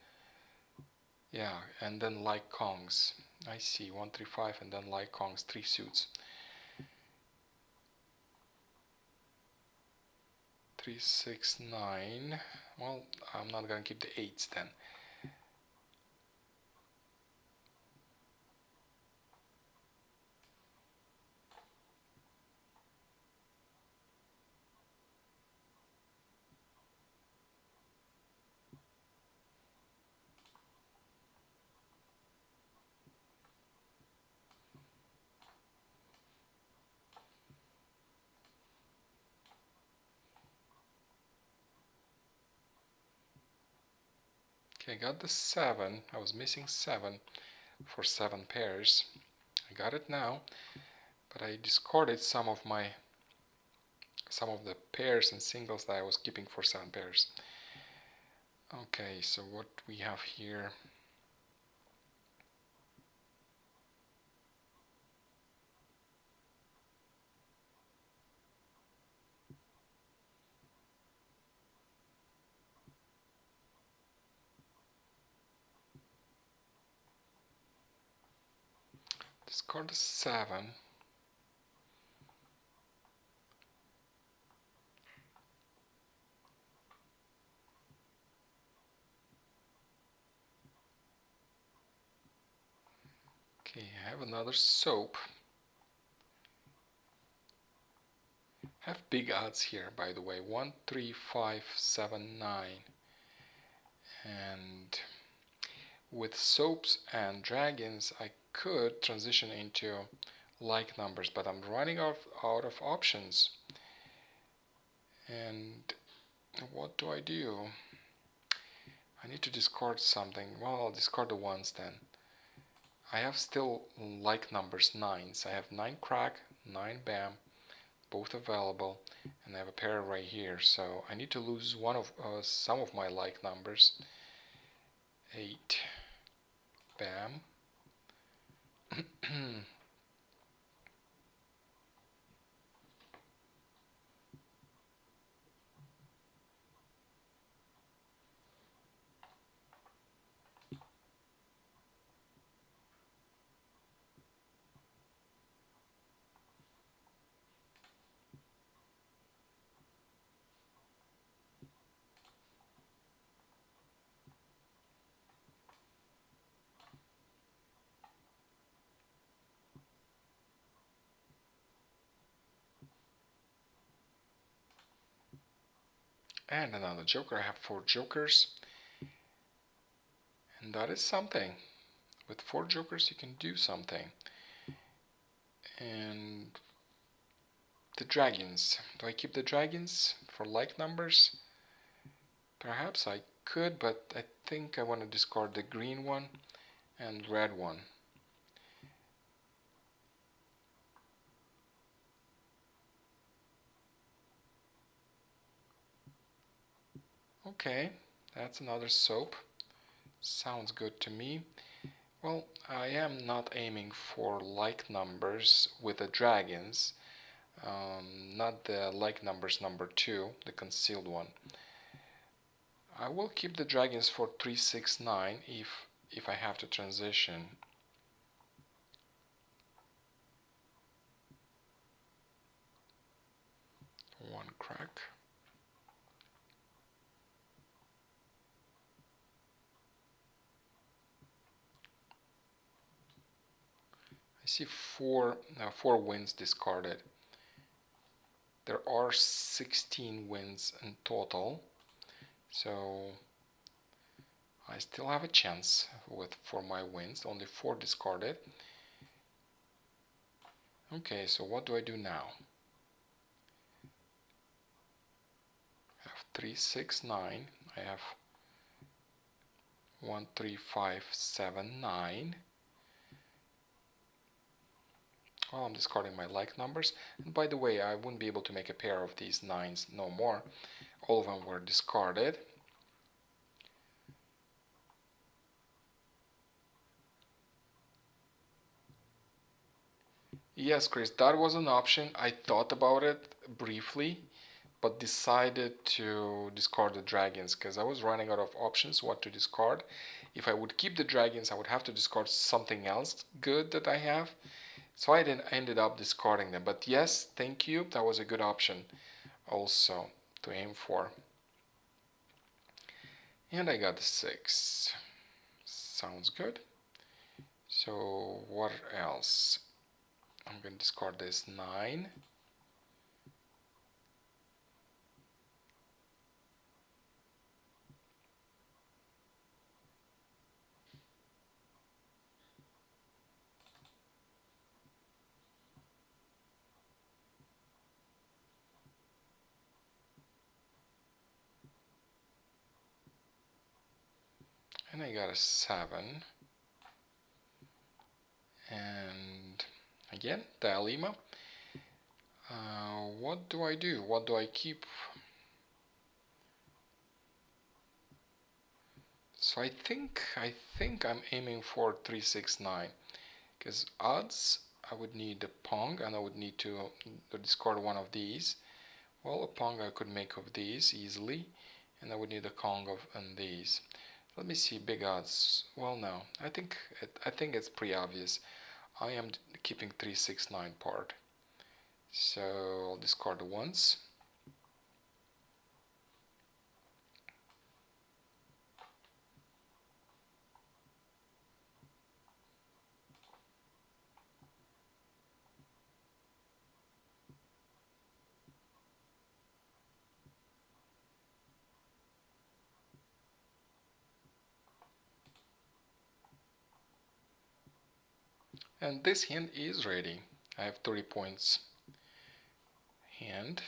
Yeah, and then like Kongs. I see 1, 3, 5, and then like Kongs, 3 suits. 3, 6, 9. Well, I'm not gonna keep the 8s then. Okay, I got the 7. I was missing 7 for 7 pairs. I got it now, but I discarded some of the pairs and singles that I was keeping for 7 pairs. Okay, so what we have here. Discard the 7. Okay, I have another soap. I have big odds here, by the way. 1, 3, 5, 7, 9. And with soaps and dragons, I could transition into like numbers, but I'm running out of options. And what do? I need to discard something. Well, I'll discard the ones then. I have still like numbers, 9s. I have 9 crack, 9 bam, both available, and I have a pair right here. So I need to lose some of my like numbers. 8 bam. And another joker. I have 4 jokers, and that is something. With 4 jokers you can do something. And the dragons. Do I keep the dragons for like numbers? Perhaps I could, but I think I want to discard the green one and red one. Okay, that's another soap. Sounds good to me. Well, I am not aiming for like numbers with the dragons. Not the like numbers number 2, the concealed one. I will keep the dragons for 3, 6, 9 if I have to transition. One crack. I see four wins discarded. There are 16 wins in total, so I still have a chance for my wins. Only 4 discarded. Okay, so what do I do now? I have 3, 6, 9. I have 1, 3, 5, 7, 9. Well, I'm discarding my like numbers. And by the way, I wouldn't be able to make a pair of these 9s no more. All of them were discarded. Yes, Chris, that was an option. I thought about it briefly, but decided to discard the dragons because I was running out of options what to discard. If I would keep the dragons, I would have to discard something else good that I have. So I ended up discarding them. But yes, thank you. That was a good option also to aim for. And I got the 6. Sounds good. So what else? I'm going to discard this 9. And I got a 7. And again, Dialema. What do I do? What do I keep? So I think I'm aiming for 369 because odds I would need a Pong and I would need to discard one of these. Well, a Pong I could make of these easily, and I would need a Kong of these. Let me see big odds. Well, no, I think it's pretty obvious. I am keeping 369 part. So I'll discard the ones. And this hand is ready. I have 30 points. Hand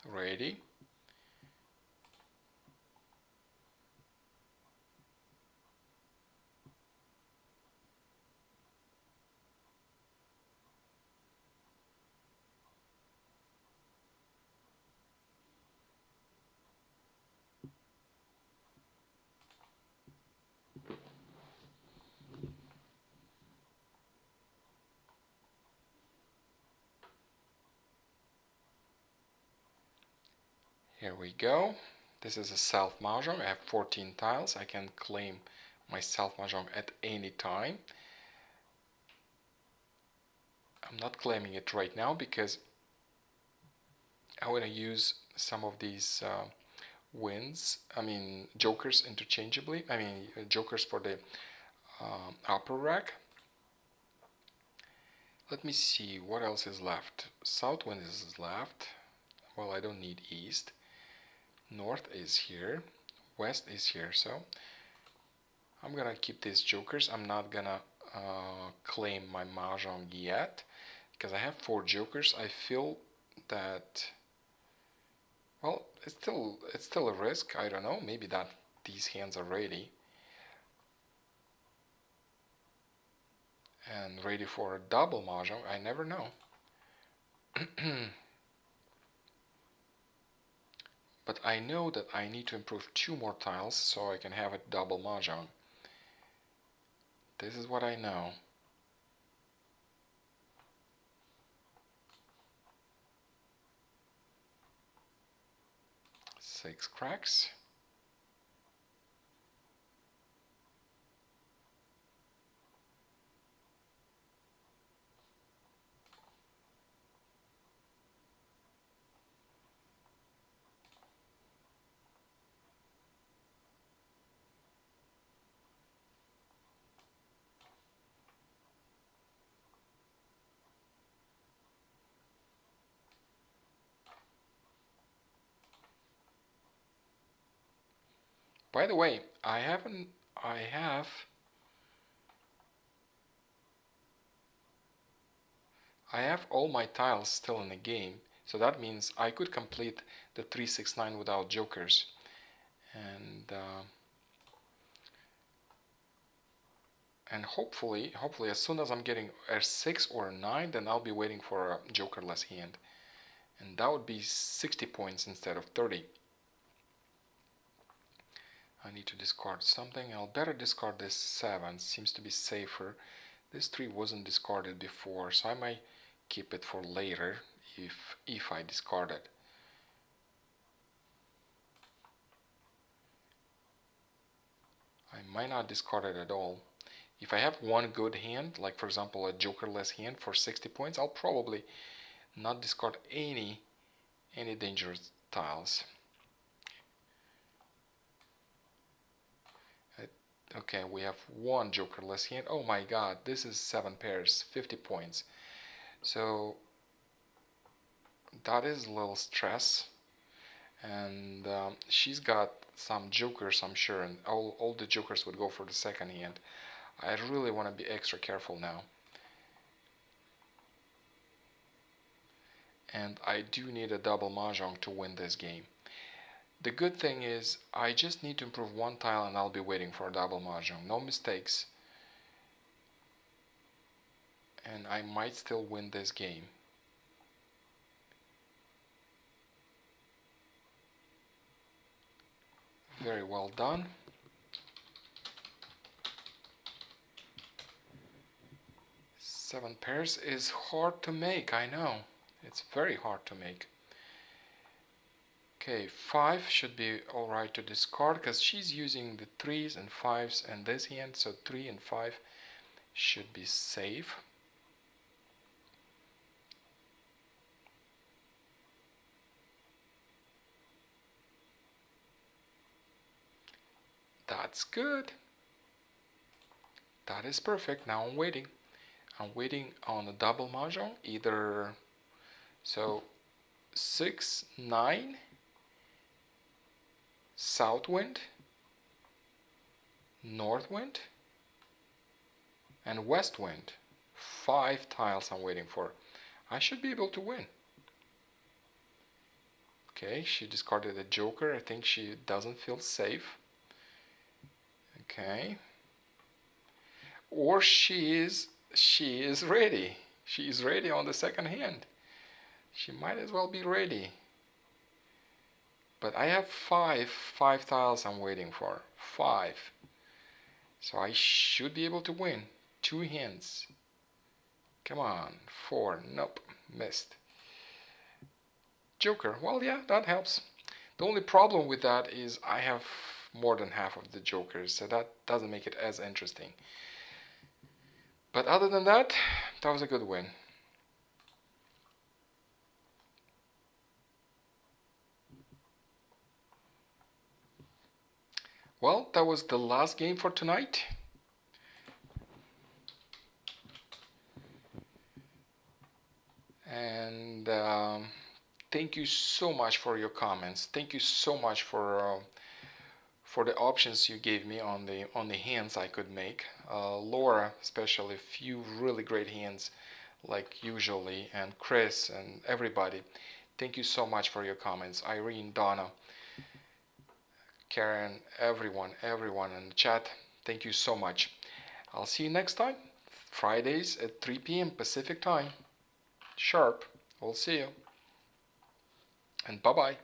ready. Here we go. This is a self Mah Jongg. I have 14 tiles. I can claim my self Mah Jongg at any time. I'm not claiming it right now because I want to use some of these jokers interchangeably. Jokers for the upper rack. Let me see what else is left. South wind is left. Well, I don't need east. North is here. West is here. So I'm gonna keep these jokers. I'm not gonna claim my Mah Jongg yet because I have 4 jokers. I feel that, well, it's still a risk. I don't know. Maybe that these hands are ready and ready for a double Mah Jongg. I never know. But I know that I need to improve 2 more tiles so I can have a double Mah Jongg. This is what I know. 6 cracks. By the way, I have all my tiles still in the game, so that means I could complete the 369 without jokers. And And hopefully as soon as I'm getting a 6 or a 9, then I'll be waiting for a jokerless hand. And that would be 60 points instead of 30. I need to discard something. I'll better discard this 7. Seems to be safer. This 3 wasn't discarded before, so I might keep it for later if I discard it. I might not discard it at all. If I have one good hand, like for example a jokerless hand for 60 points, I'll probably not discard any dangerous tiles. Okay, we have one jokerless hand. Oh my god, this is 7 pairs, 50 points. So that is a little stress. And she's got some jokers, I'm sure, and all the jokers would go for the second hand. I really want to be extra careful now. And I do need a double mahjong to win this game. The good thing is I just need to improve one tile and I'll be waiting for a double mahjong. No mistakes. And I might still win this game. Very well done. Seven pairs is hard to make, I know. It's very hard to make. Okay, 5 should be alright to discard because she's using the 3s and 5s and this hand, so 3 and 5 should be safe. That's good. That is perfect. Now I'm waiting. I'm waiting on a double mahjong, either so 6, 9, south wind, north wind, and west wind. 5 tiles I'm waiting for. I should be able to win. Okay, she discarded a joker. I think she doesn't feel safe. Okay. Or she is ready. She is ready on the second hand. She might as well be ready. But I have five tiles I'm waiting for. 5. So I should be able to win. 2 hands. Come on. 4. Nope. Missed. Joker. Well, yeah, that helps. The only problem with that is I have more than half of the jokers, so that doesn't make it as interesting. But other than that, that was a good win. Well, that was the last game for tonight. And thank you so much for your comments. Thank you so much for the options you gave me on the hands I could make. Laura, especially, a few really great hands, like usually, and Chris and everybody. Thank you so much for your comments. Irene, Donna, Karen, everyone in the chat. Thank you so much. I'll see you next time. Fridays at 3 p.m. Pacific time. Sharp. We'll see you. And bye-bye.